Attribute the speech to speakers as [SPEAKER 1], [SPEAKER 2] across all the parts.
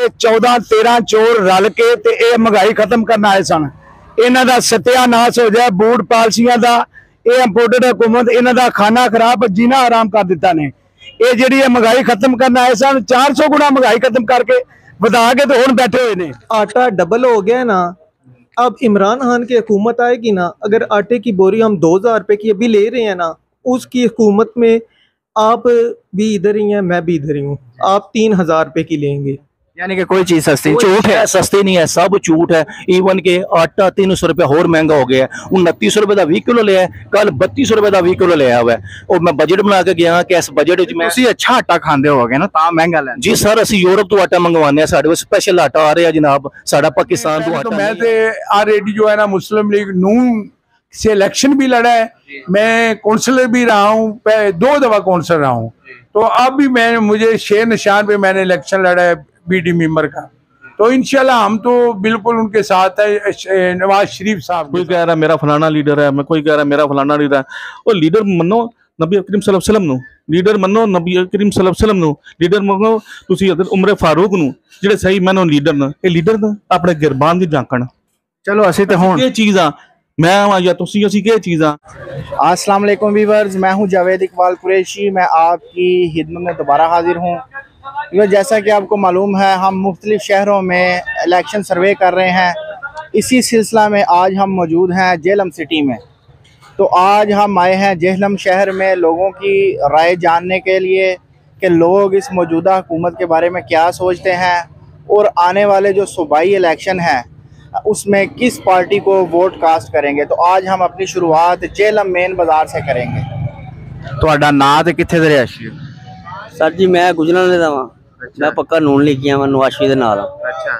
[SPEAKER 1] 14-13 चोर रल के ते ये महंगाई खत्म करना आए सन। इन्हां दा सत्यानाश हो जाए, बूट पालसियां दा, ये इंपोर्टेड हुकूमत इन्हां दा खाना खराब, जीना आराम कर दिता ने। ये जिहड़ी महंगाई खत्म करना आए सन, 400 गुना महंगाई खत्म करके बता के तो हुण बैठे हुए ने।
[SPEAKER 2] आटा डबल हो गया ना। अब इमरान खान की हुकूमत आएगी ना, अगर आटे की बोरी हम 2000 रुपए की अभी ले रहे हैं ना, उसकी हुकूमत में आप भी इधर ही हैं, मैं भी इधर ही हूँ, आप 3000 रुपए की लेंगे।
[SPEAKER 3] यानी कि कोई चीज सस्ती झूठ है, सस्ती नहीं है, सब झूठ है। इवन के आटा 300 रुपया होर महंगा हो गया है। 29 रुपए का 20 किलो लिया है, कल 32 रुपए का 20 किलो लिया हुआ है। और मैं बजट बना के गया कि इस बजट में
[SPEAKER 1] अच्छा आटा खांदे होगे ना, ता महंगा लेंदे।
[SPEAKER 3] जी सर, असं यूरोप तो आटा मंगवाने, साढ़े को स्पेशल आटा आ रहा है जनाब, साढ़ा पाकिस्तान तो आटा।
[SPEAKER 1] मैं ऑलरेडी जो है ना मुस्लिम लीग नून से इलेक्शन भी लड़ा है, मैं काउंसलर भी रहा हूँ, 2 दफा काउंसलर रहा हूँ। तो अब भी मुझे शेर निशान पे मैंने इलेक्शन लड़ा है बीडी मेंबर का। तो इंशाल्लाह हम तो बिल्कुल उनके साथ है। नवाज शरीफ साहब,
[SPEAKER 4] कोई कह रहा मेरा फलाना लीडर है, मैं कोई कह रहा मेरा फलाना लीडर है। और लीडर मनो नबी करीम सल्लल्लाहु अलैहि वसल्लम नु, लीडर मनो नबी करीम सल्लल्लाहु अलैहि वसल्लम नु, लीडर मनो तुसी हज़रत उमर फारूक नु, जेड़े सही मैनो लीडर न। ये लीडर न अपने गिरबान दी झांकण।
[SPEAKER 1] चलो असि ते हुण
[SPEAKER 4] ये चीज आ मैं या तुसी असी के चीज आ।
[SPEAKER 5] अस्सलाम वालेकुम व्यूअर्स, मैं हूं जावेद इकबाल कुरैशी। मैं आपकी खिदमत में दोबारा हाजिर हूं। जैसा कि आपको मालूम है, हम मुख्तलिफ शहरों में इलेक्शन सर्वे कर रहे हैं। इसी सिलसिला में आज हम मौजूद हैं जेहलम सिटी में। तो आज हम आए हैं जेहलम शहर में लोगों की राय जानने के लिए कि लोग इस मौजूदा हुकूमत के बारे में क्या सोचते हैं और आने वाले जो सूबाई इलेक्शन है उसमें किस पार्टी को वोट कास्ट करेंगे। तो आज हम अपनी शुरुआत जेहलम मेन बाजार से करेंगे।
[SPEAKER 1] ਤੁਹਾਡਾ ਨਾਂ ਤੇ ਕਿੱਥੇ ਦੇ ਰਿਹਾਇਸ਼ੀ ਹੋ?
[SPEAKER 6] सर जी मैं गुजरात ਦਾ ਵਾਂ। मैं पक्का नून लिखिया मैं नवाशी दे नाल।
[SPEAKER 1] अच्छा,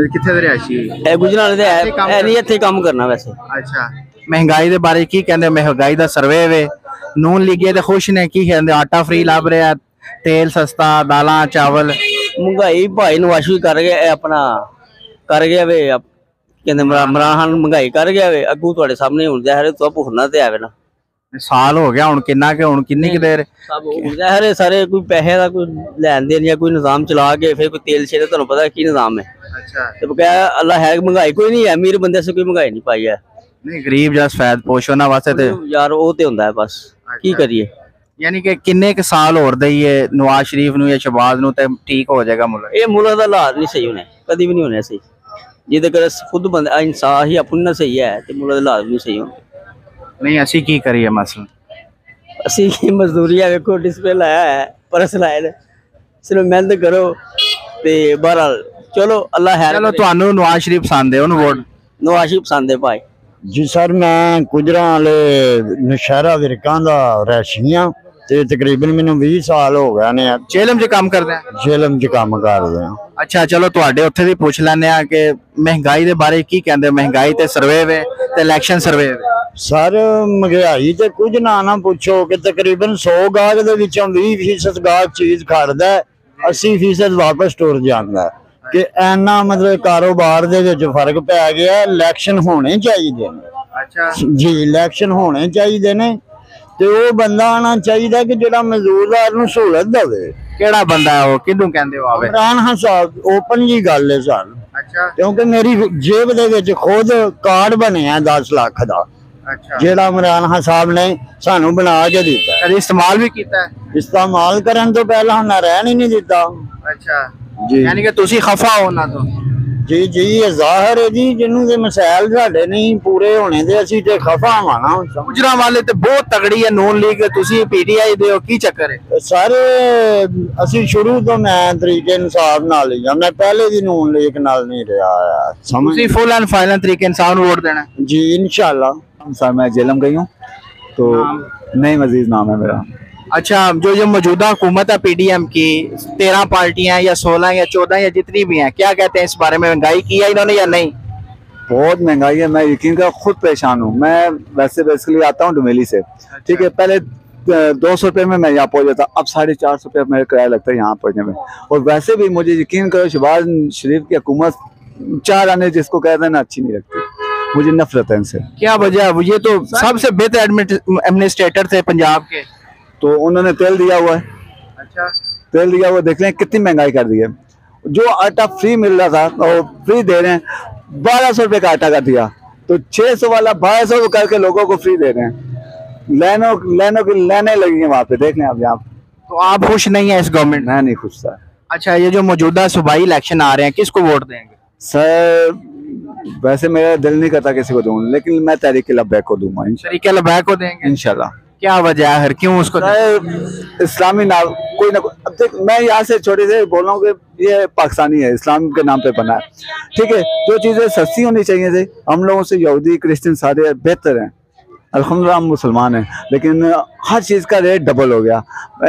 [SPEAKER 1] किथे दे रिहायशी?
[SPEAKER 6] ए गुजरात दे है नहीं, इत्थे काम करना वैसे।
[SPEAKER 1] अच्छा, महंगाई दे बारे की कहंदे? महंगाई दा सर्वे वे, नून लिखे ते खुश ने, की कहंदे आटा फ्री लभ रहा, तेल सस्ता, दालां चावल।
[SPEAKER 6] महंगाई भाई नवाशी कर गया अपना कर गया वे। कहंदे इमरान खान महंगाई कर गया वे। अगू तुहाडे सामने हुण ज़ाहिर तो भुखना ते आवे ना।
[SPEAKER 1] साल हो गया हुण किन्ना के, हुण किन्नी देर
[SPEAKER 6] सब ज़ाहिर है सारे कोई पैसे दा कोई लैन देन या कोई निजाम चला के फिर कोई तेल शेल तुहानू पता की निजाम है।
[SPEAKER 1] अच्छा,
[SPEAKER 6] ते बकाया अल्लाह है महंगाई कोई नहीं है, अमीर बंदे से कोई महंगाई नहीं पाई है।
[SPEAKER 1] नहीं गरीब जस फैद पोश होना वास्ते ते
[SPEAKER 6] यार वो ते हुंदा है बस। की करिए?
[SPEAKER 1] यानी कि किन्ने के साल होर दईए नवाज शरीफ नू या शहबाज नू ते ठीक हो जाएगा मुल्क?
[SPEAKER 6] ये मुल्क दा हालात नहीं सही होने, कभी भी नहीं होने सही। जिहदे कर खुद बंदा इंसान ही अपनी ना सही है ते मुल्क दे हालात नहीं सही होने।
[SPEAKER 1] नहीं असी की करिए मसलन?
[SPEAKER 6] असी मजदूरी है, देखो डिस्प्ले लाया है, परस लाए ने, सिर्फ मेहनत करो ते बहरहाल चलो अल्लाह है।
[SPEAKER 1] चलो तुहानू नवाज शरीफ पसंद है, उन्हें वोट?
[SPEAKER 6] नवाज शरीफ पसंद है भाई
[SPEAKER 7] जी। सर मैं गुजरा वाले नशहरा विरकां दा रैशी हां ते तकरीबन मैनू 20 साल हो गए ने
[SPEAKER 1] जेहलम च काम करदे हैं।
[SPEAKER 7] जेहलम च काम करदे हां।
[SPEAKER 1] अच्छा चलो तुहाडे उत्थे दी पूछ लैने आ कि महंगाई दे बारे की कहंदे? महंगाई ते सर्वे वे ते इलेक्शन सर्वे वे।
[SPEAKER 7] सर महंगाई ते कुछ ना पूछो कि तकरीबन 100 गाहक दे विचों 20% गाहक चीज खरीददा है, 80% वापस टुर जांदा है। कि इन्ना मतलब कारोबार दे विच फर्क पै गया। इलेक्शन होने चाहिए।
[SPEAKER 1] अच्छा
[SPEAKER 7] जी, इलेक्शन होने चाहिए ने ते वो बंदा आना चाहिए कि जेड़ा मजदूरदार नूं सहूलत देवे।
[SPEAKER 1] केड़ा बंदा है वो, किदू कहंदे हो आवे?
[SPEAKER 7] इमरान खान साहब, ओपन जी गल है सर।
[SPEAKER 1] अच्छा,
[SPEAKER 7] क्योंकि मेरी जेब दे विच खुद कार्ड बने 10 लाख दा।
[SPEAKER 1] अच्छा,
[SPEAKER 7] जेड़ा इमरान खान साहब ने सानू बना के दिता।
[SPEAKER 1] कभी इस्तेमाल भी कीता है?
[SPEAKER 7] इस्तेमाल करन तो पहला उन्हें रहन ही नहीं दिता।
[SPEAKER 1] अच्छा
[SPEAKER 7] जी,
[SPEAKER 1] यानी कि तुसी खफा हो ना? तो
[SPEAKER 7] जी जी ये जाहिर है जी, जिन्हों के मसाइल साडे नहीं पूरे होने दे असी ते खफा होना।
[SPEAKER 1] गुजरा वाले ते बहुत तगड़ी है नून लीग, तुसी पीटीआई दे हो, की चक्कर है?
[SPEAKER 7] सारे असी शुरू तो मैं तरीके इंसाफ नाल ही, मैं पहले दी नून लीग नाल नहीं रहा। समझ
[SPEAKER 1] तुसी फुल एंड फाइनल तरीके इंसान वोट देना?
[SPEAKER 7] जी इंशाल्लाह।
[SPEAKER 8] सर मैं जेलम गई हूँ तो नहीं मजीद नाम है मेरा।
[SPEAKER 1] अच्छा, जो मौजूदा हुकूमत है पीडीएम की, 13 पार्टियां या 16 या 14 या जितनी भी हैं, क्या कहते हैं इस बारे में? महंगाई की है इन्होंने या नहीं?
[SPEAKER 8] बहुत महंगाई है, मैं यकीन कर खुद परेशान हूँ। मैं वैसे बेसिकली आता हूँ डुमेली से। ठीक है, पहले 200 रुपये में मैं यहाँ पहुँच जाता, अब 450 रुपये मेरा किराया लगता है यहाँ पहुँचने में। और वैसे भी मुझे यकीन करो शहबाज शरीफ की हुकूमत 4 आने जिसको कहते हैं ना अच्छी नहीं लगती, मुझे नफरत है इनसे।
[SPEAKER 1] क्या वजह है? ये तो सबसे बेहतर एडमिनिस्ट्रेटर थे पंजाब के।
[SPEAKER 8] तो उन्होंने तेल दिया हुआ है।
[SPEAKER 1] अच्छा,
[SPEAKER 8] तेल दिया हुआ, देख लें कितनी महंगाई कर दी है। जो आटा फ्री मिल रहा था वो फ्री दे रहे हैं, 1200 रुपये का आटा का दिया तो 600 वाला 1200 करके लोगों को फ्री दे रहे हैं। लाइनों की लाइनें लगी हैं वहाँ पे, देख लें आप यहाँ।
[SPEAKER 5] तो आप खुश नहीं है इस गवर्नमेंट?
[SPEAKER 8] मैं नहीं खुश था।
[SPEAKER 5] अच्छा, ये जो मौजूदा सूबाई इलेक्शन आ रहे हैं, किसको वोट देंगे?
[SPEAKER 8] सर वैसे मेरा दिल नहीं करता किसी को दूं, लेकिन मैं तहरीक लब्बैक को दूंगा
[SPEAKER 5] तरीके लबैक को देंगे
[SPEAKER 8] इंशाल्लाह।
[SPEAKER 5] क्या वजह है, क्यों उसको
[SPEAKER 8] इस्लामी नाम कोई ना कोई, अब देख मैं यहाँ से छोटे से बोल रहा हूँ कि ये पाकिस्तानी है, इस्लाम के नाम पे बना है, ठीक है। जो चीज़ें सस्ती होनी चाहिए थी, हम लोगों से यहूदी क्रिश्चियन सारे बेहतर हैं, अल्हम्दुलिल्लाह हम मुसलमान हैं, लेकिन हर चीज़ का रेट डबल हो गया।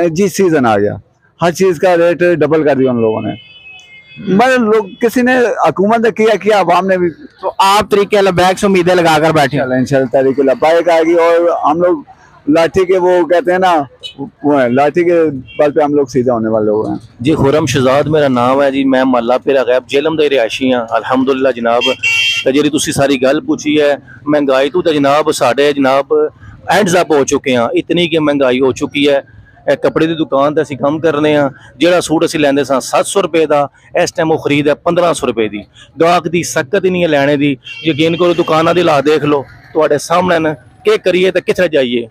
[SPEAKER 8] जी सीजन आ गया, हर चीज़ का रेट डबल कर दिया उन लोगों ने। मतलब लोग किसी ने हुकूमत ने किया अवाम ने भी।
[SPEAKER 5] तो आप तरीके लबैक से उम्मीदें लगाकर बैठे हैं?
[SPEAKER 8] इंशाल्लाह तरीके लब्बैक आएगी और हम लोग लाठी के, वो कहते हैं ना, वो है लाठी के बल पे हम लोग सीधा होने वाले लोग हैं
[SPEAKER 3] जी। खुरम शहजाद मेरा नाम है जी, मैं महला पेरा गैब जेलम दे रिहायशी हाँ अलहमदुलिल्लाह जनाब। तो जी तुसी सारी गल पूछी है महंगाई तो जनाब साढ़े जनाब एंड्स अप हो चुके हैं, इतनी कि महंगाई हो चुकी है। कपड़े की दुकान ते काम करने जो सूट असी लेंदे सा 700 रुपए का, इस टाइम वो खरीद है 1500 रुपए की। गाहक की सकत ही नहीं है लैने की। यकीन करो दुकाना के ला देख लो तुहाडे सामने न, के करिए तो किथे जाइए,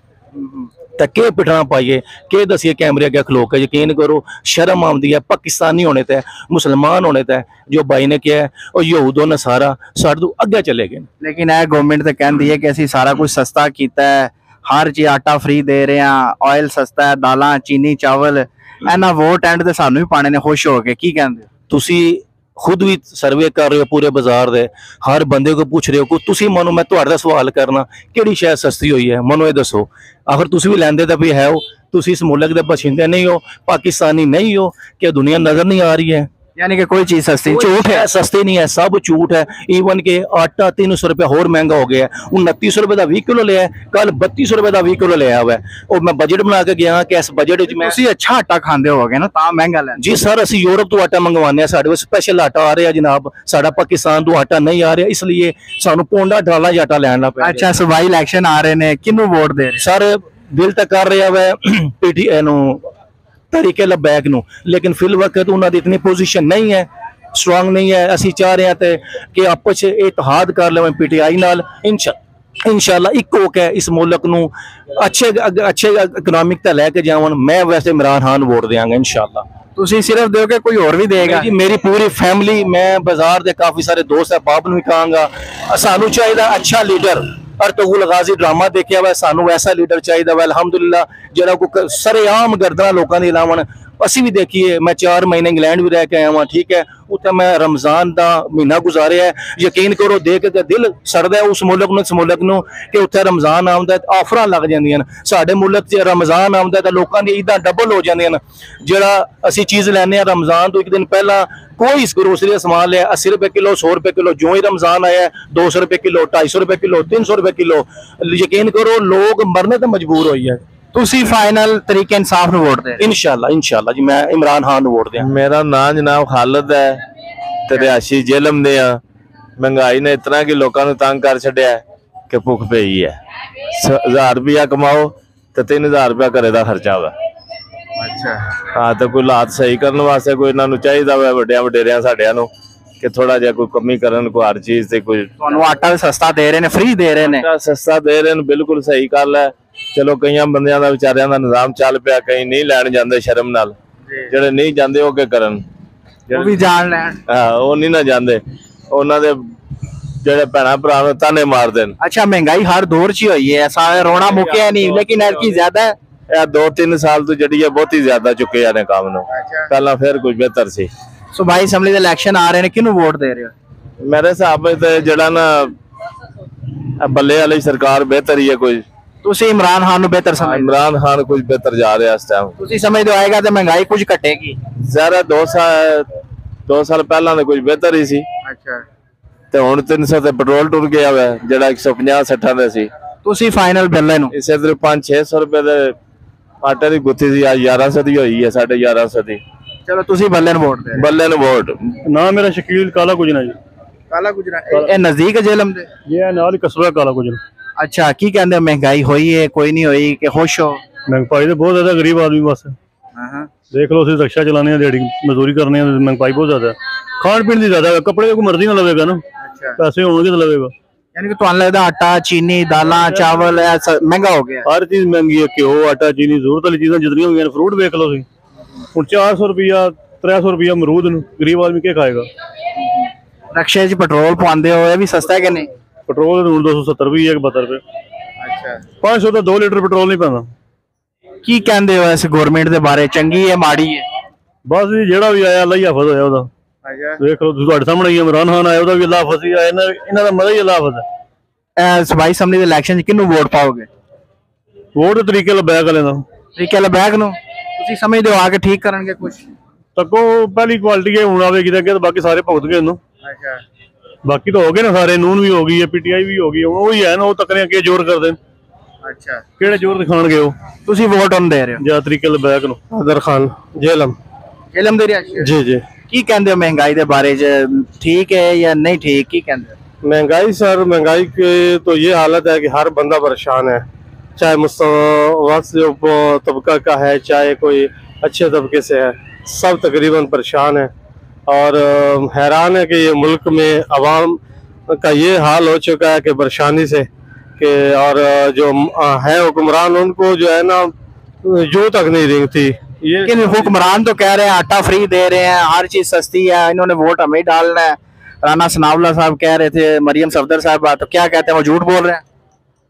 [SPEAKER 3] तो के पिटना पाइए, के दसिए कैमरे अगे खलो के। यकीन करो शर्म आती है पाकिस्तानी होने ते, मुसलमान होने ते। जो भाई ने किया है और यहूदो नसारा साडे तो अगे चले गए।
[SPEAKER 5] लेकिन यह गवर्नमेंट तो कहती है कि असी सारा कुछ सस्ता किया है, हर चीज आटा फ्री दे रहे हैं, ऑयल सस्ता है, दालां चीनी चावल। इन्ना वोट एंड ते सानू भी पाने ने खुश हो के, की कहंदे?
[SPEAKER 3] तुसी खुद भी सर्वे कर रहे हो पूरे बाजार दे, हर बंदे को पूछ रहे हो, तुसी मनो मैं तुहाडा सवाल करना केड़ी शय सस्ती हुई है, मनो ये दसो। आखिर तुसी भी लैंदे तो भी है हो, तुसी इस मुल्क दे बशिंदे नहीं हो, पाकिस्तानी नहीं हो, क्या दुनिया नजर नहीं आ रही है?
[SPEAKER 5] यानी कि कोई चीज सस्ती
[SPEAKER 3] झूठ है, सस्ती नहीं है, सब झूठ है। इवन के आटा 300 रुपया होर महंगा हो गया है। 29 रुपए का 20 किलो लिया, कल 32 रुपए का 20 किलो लिया हुआ है। और मैं बजट बना के गया कि इस बजट में
[SPEAKER 5] अच्छा आटा खाते होगे ना, ता महंगा लें
[SPEAKER 3] जी सर। असं यूरोप तो आटा मंगवाने, साढ़े स्पेशल आटा आ रहा जनाब, साडा पाकिस्तान तो आटा नहीं आ रहा, इसलिए सानू पौंडा डाला आटा लैना पे।
[SPEAKER 5] अच्छा, सूबाई इलेक्शन आ रहे ने, किनू वोट दे रहे
[SPEAKER 3] सर? दिल तक कर रहा है पीटीआई तरीके लब्बैक नू, लेकिन फिल वक्त उन्होंने इतनी पोजीशन नहीं है, स्ट्रांग नहीं है। असी चाह रहे हैं कि आपस इतिहाद कर ले पीटीआई नाल, इंशाल्लाह एक होके इस मुल्क नू अच्छे इकनॉमिक तक लैके जावन। मैं वैसे इमरान खान वोट देंगा इंशाल्लाह।
[SPEAKER 5] तुसी सिर्फ दोगे, कोई और भी देगा?
[SPEAKER 3] जी मेरी पूरी फैमिली, मैं बाजार दे काफी सारे दोस्त है, बाप नू भी कहांगा सानू चाहिए अच्छा लीडर। अर्तुगरुल गाजी ड्रामा देखिया हुआ, सानू ऐसा लीडर चाहिए वा अलहमदुलिल्लाह जरा को सरेआम गर्दना लोगों के लावन। असी भी देखिए, मैं 4 महीने इंग्लैंड भी रह के आया वहाँ, ठीक है, उत्थे मैं रमजान का महीना गुजारिया है। यकीन करो देख के दिल सड़दा है उस मुल्क नूं, इस मुल्क नूं कि उत्थे रमजान आउंदा है ऑफर लग जांदियां ने। साडे मुल्क च रमजान आउंदा है तो लोगों दी ईदां डबल हो जांदियां ने। जिहड़ा असी चीज़ लैने आ रमजान तो एक दिन पहला कोई इस ग्रोसरी का समान लिया 80 रुपए किलो, 100 रुपए किलो, जो ही रमजान आया 200 रुपए किलो, 250 रुपए किलो, 300 रुपए किलो। यकीन करो लोग मरने तो मजबूर हो गए।
[SPEAKER 5] तुसी फाइनल तरीके इंसाफ नूं वोट दे?
[SPEAKER 3] इंशाल्लाह इंशाल्लाह जी, मैं इमरान खान वोट दें।
[SPEAKER 9] मेरा नाम जनाब खालिद है, ते रिहायशी जेलम दे आ। महंगाई ने इतना कि लोगों को तंग कर छड़िया कि भुख पई है। 1000 रुपया कमाओ तो 3000 रुपया घरे का खर्चा हुआ।
[SPEAKER 5] अच्छा
[SPEAKER 9] हाँ, तो कोई हालात सही करने वास्ते कोई इन्होंने चाहिए वा वड्डियां वडेरियां साडियां नूं कि थोड़ा जिहा कोई कमी करन, कोई हर चीज से कोई।
[SPEAKER 5] तुहानू आटा सस्ता दे रहे ने, फ्री दे रहे ने?
[SPEAKER 9] आटा सस्ता दे रहे हैं, बिल्कुल सही गल है। चलो कई बंदियां दा विचारियां दा निजाम चल पिया, कई नहीं लैन जांदे शर्म नाल, जेड़े नहीं जांदे ओ के करन,
[SPEAKER 5] वो भी जान लैन।
[SPEAKER 9] हाँ, वो नहीं ना जांदे, उन्हां दे जेड़े भैणां भरा नूं ताने मार देन।
[SPEAKER 5] अच्छा, महंगाई हर दौर च होई है, सारे रोना मुक्या नहीं, लेकिन ऐतकी ज्यादा है।
[SPEAKER 9] 2-3 साल तो जड़ी है बहुत ही ज्यादा चुके ने काम नूं, पहला फिर कुछ बेहतर सी।
[SPEAKER 5] सूबाई असैंबली दे इलेक्शन आ रहे ने, किनू वोट दे रहे हो?
[SPEAKER 9] मेरे हिसाब से जेड़ा ना बल्ले वाली सरकार बेहतर ही है। कोई
[SPEAKER 5] तुसी इमरान खान नूं बेहतर समझदे?
[SPEAKER 9] इमरान खान कुछ बेहतर जा रहा है इस टाइम।
[SPEAKER 5] तुसी समझदे हो आएगा तो महंगाई कुछ घटेगी?
[SPEAKER 9] ज़रा 2 साल पहला तो कुछ बेहतर ही सी।
[SPEAKER 5] अच्छा,
[SPEAKER 9] तो हुण 300 ते पेट्रोल टुर गया हुआ है, जेड़ा 150-60 दे सी।
[SPEAKER 5] तुसी फाइनल बल्ले नूं?
[SPEAKER 9] इसे 500-600 रुपए दे आटे की गुत्थी सी, आज 1100 दी होई है, 1150 दी।
[SPEAKER 5] चलो तुसी बल्ले नूं वोट दे?
[SPEAKER 9] बल्ले नूं वोट।
[SPEAKER 10] ना मेरा शकील काला गुजरा जी।
[SPEAKER 5] काला गुजरा ए नजदीक है जेलम दे?
[SPEAKER 10] ये नाल कस्बा काला गुजरा।
[SPEAKER 5] अच्छा, की कहंदे महंगाई होई है, कोई नहीं होई कि खुश हो?
[SPEAKER 10] महंगाई तो बहुत ज्यादा, गरीब आदमी बस देख लो असं रक्षा चलाने दिहाड़ी मजदूरी करने महंगाई बहुत ज्यादा है, खाण पीण की ज्यादा है, कपड़े कोई मर्जी ना लवेगा ना, पैसे होंगे तो लवेगा।
[SPEAKER 3] यानी कि ਤੁਹਾਨੂੰ ਲੱਗਦਾ आटा चीनी दाल चावल महंगा हो गया?
[SPEAKER 10] हर चीज महंगी है, घ्यो आटा चीनी जरूरत वाली चीज़ां जितनी हो गई, फ्रूट देख लो हुण 400 रुपया 300 रुपया अमरूद नूं गरीब आदमी क्या खाएगा।
[SPEAKER 3] रक्षे च पेट्रोल पवांदे हो, ये भी सस्ता है कि नहीं?
[SPEAKER 10] पेट्रोल हुण 270 रुपये 72 रुपये, 500 का 2 लीटर पेट्रोल नहीं पैंदा।
[SPEAKER 3] की कहंदे हो इस गवर्नमेंट दे बारे, चंगी है माड़ी है?
[SPEAKER 10] बस जी जेड़ा भी आया अल्लाह ही हाफिज होया ओदा। देख लो तुहाडे सामने ही इमरान खान आया, ओदा भी अल्लाह हाफिज ही आया, इन्हां दा मजा ही अल्लाह हाफिज है।
[SPEAKER 3] सूबाई असैंबली दे इलैक्शन च किन्नू वोट पाओगे?
[SPEAKER 10] वोट तरीके लबैक वाले दा।
[SPEAKER 3] तरीके लबैक नूं तुसीं समझदे हो आके ठीक करनगे कुछ?
[SPEAKER 10] तको पहली क्वालिटी है हुण आवेगी ते बाकी सारे भुगत गए इन्नू। बाकी तो हो गए ना सारे, नून भी हो गई है, पीटीआई भी हो गई, वही है ना, वो तकने के जोर कर देन। अच्छा केड़े जोर दिखाणगे वो?
[SPEAKER 3] तुसीं वोट उन दे रहे हो?
[SPEAKER 10] जा तरीके लबैक नूं। अदर खान जेलम
[SPEAKER 3] जेलम दे रहे?
[SPEAKER 10] जी जी।
[SPEAKER 3] की कहंदे हो महंगाई दे बारे च, ठीक है या नहीं ठीक, की कहंदे हो?
[SPEAKER 11] महंगाई सर, महंगाई की तो ये हालत है कि हर बंदा परेशान है, चाहे मुस्तवा तबका का है, चाहे कोई अच्छे तबके से है, सब तकरीबन परेशान है। और हैरान है कि ये मुल्क में अवाम का ये हाल हो चुका है कि परेशानी से कि, और जो है हुक्मरान उनको जो है ना जो तक नहीं रेंगती।
[SPEAKER 3] लेकिन हुक्मरान तो कह रहे हैं आटा फ्री दे रहे हैं, हर चीज सस्ती है, इन्होंने वोट हमें ही डालना है। राना सनाउल्लाह साहब कह रहे थे, मरियम सफदर साहब, तो क्या कहते हैं, वो झूठ बोल रहे हैं?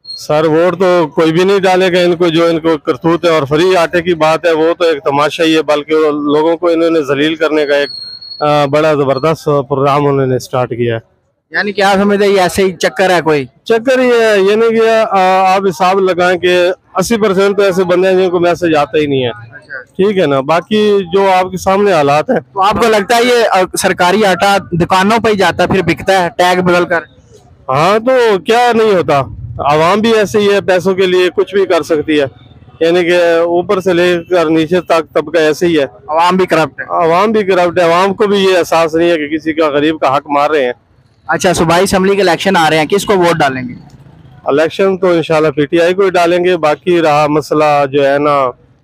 [SPEAKER 11] सर वोट तो कोई भी नहीं डालेगा इनको, जो इनको करतूत है। और फ्री आटे की बात है वो तो एक तमाशा ही है, बल्कि लोगों को इन्होंने जलील करने का एक बड़ा जबरदस्त प्रोग्राम उन्होंने स्टार्ट किया है।
[SPEAKER 3] यानी क्या समझते हैं, ये ऐसे ही चक्कर है? कोई
[SPEAKER 11] चक्कर ही है ये नहीं कि आप हिसाब लगाएं कि 80% तो ऐसे बंदे हैं जिनको मैसेज आता ही नहीं है, ठीक है ना। बाकी जो आपके सामने हालात है,
[SPEAKER 3] तो आपको लगता है ये सरकारी आटा दुकानों पर ही जाता है फिर बिकता है टैग बदल कर?
[SPEAKER 11] हाँ तो क्या नहीं होता, आवाम भी ऐसे ही है, पैसों के लिए कुछ भी कर सकती है, यानी कि ऊपर से लेकर नीचे तक तबका ऐसे ही है।
[SPEAKER 3] आवाम भी करप्ट है?
[SPEAKER 11] आवाम भी करप्ट है, आवाम को भी ये एहसास नहीं है कि किसी का गरीब का हक मार रहे हैं।
[SPEAKER 3] अच्छा सूबाई असम्बली के इलेक्शन आ रहे हैं, किसको वोट डालेंगे?
[SPEAKER 11] इलेक्शन तो इंशाल्लाह पीटीआई को ही डालेंगे। बाकी रहा मसला जो है ना,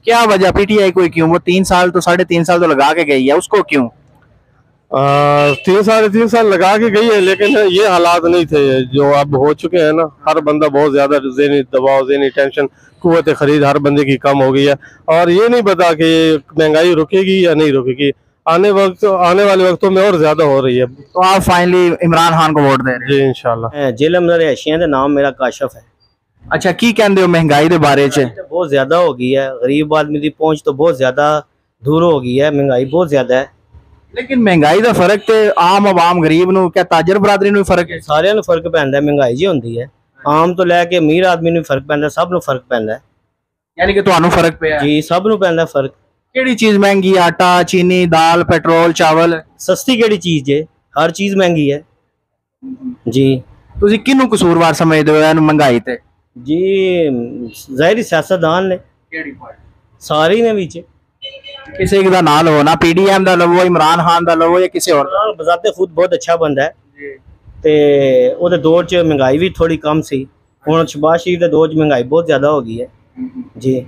[SPEAKER 3] क्या वजह पीटीआई को क्यों? वो 3 साल तो 3.5 साल तो लगा के गई है, उसको क्यों?
[SPEAKER 11] 3 साल लगा के गई है, लेकिन ये हालात नहीं थे जो अब हो चुके हैं ना। हर बंदा बहुत ज्यादा ज़हनी दबाव, ज़हनी टेंशन, कुव्वत खरीद हर बंदे की कम हो गई है। और ये नहीं पता कि महंगाई रुकेगी या नहीं रुकेगी, आने वाले वक्तों में और ज्यादा हो रही है।
[SPEAKER 3] तो आप फाइनली इमरान खान को वोट दे रहे हैं?
[SPEAKER 11] जी इंशाल्लाह।
[SPEAKER 6] जेलम रिहायशियां दा नाम मेरा काशफ है।
[SPEAKER 3] अच्छा की कहंदे हो महंगाई दे बारे च?
[SPEAKER 6] बहुत ज्यादा हो गई है, गरीब आदमी की पहुंच तो बहुत ज्यादा दूर हो गई है, महंगाई बहुत ज्यादा है।
[SPEAKER 3] लेकिन महंगाई का फर्क तो आम आवाम गरीब नूं, क्या ताजर बरादरी नूं फर्क है?
[SPEAKER 6] सारिਆਂ ਨੂੰ फर्क पैंदा है, महंगाई जी होंदी है, आम तो लैके अमीर आदमी ਨੂੰ फर्क पैंदा, सब ਨੂੰ फर्क पैंदा है।
[SPEAKER 3] यानी कि ਤੁਹਾਨੂੰ फर्क ਪਿਆ?
[SPEAKER 6] जी सब ਨੂੰ पैंदा फर्क।
[SPEAKER 3] ਕਿਹੜੀ चीज महंगी? आटा चीनी दाल पेट्रोल चावल?
[SPEAKER 6] सस्ती ਕਿਹੜੀ चीज है, हर चीज महंगी है जी।
[SPEAKER 3] ਤੁਸੀਂ ਕਿਹਨੂੰ ਕਸੂਰਵਾਰ ਸਮਝਦੇ ਹੋ ਇਹਨੂੰ ਮਹਿੰਗਾਈ ਤੇ?
[SPEAKER 6] जी ਜ਼ਾਹਿਰੀ ਸਿਆਸਤਦਾਨ ਨੇ,
[SPEAKER 3] ਕਿਹੜੀ ਪਾਰਟੀ?
[SPEAKER 6] सारी ने विच
[SPEAKER 3] ਕਿਸੇ ਦਾ ਨਾਂ ਲਵੋ ਨਾ, पीडीएम ਦਾ ਲਵੋ, इमरान खान ਦਾ ਲਵੋ ਜਾਂ ਕਿਸੇ ਹੋਰ ਦਾ।
[SPEAKER 6] बजाते खुद बहुत अच्छा बंदा है ते ਉਹਦੇ दौर च महंगाई भी थोड़ी कम सी, ਹੁਣ शहबाज शरीफ ਦੇ दौर च महंगाई बहुत ज्यादा हो गई है जी।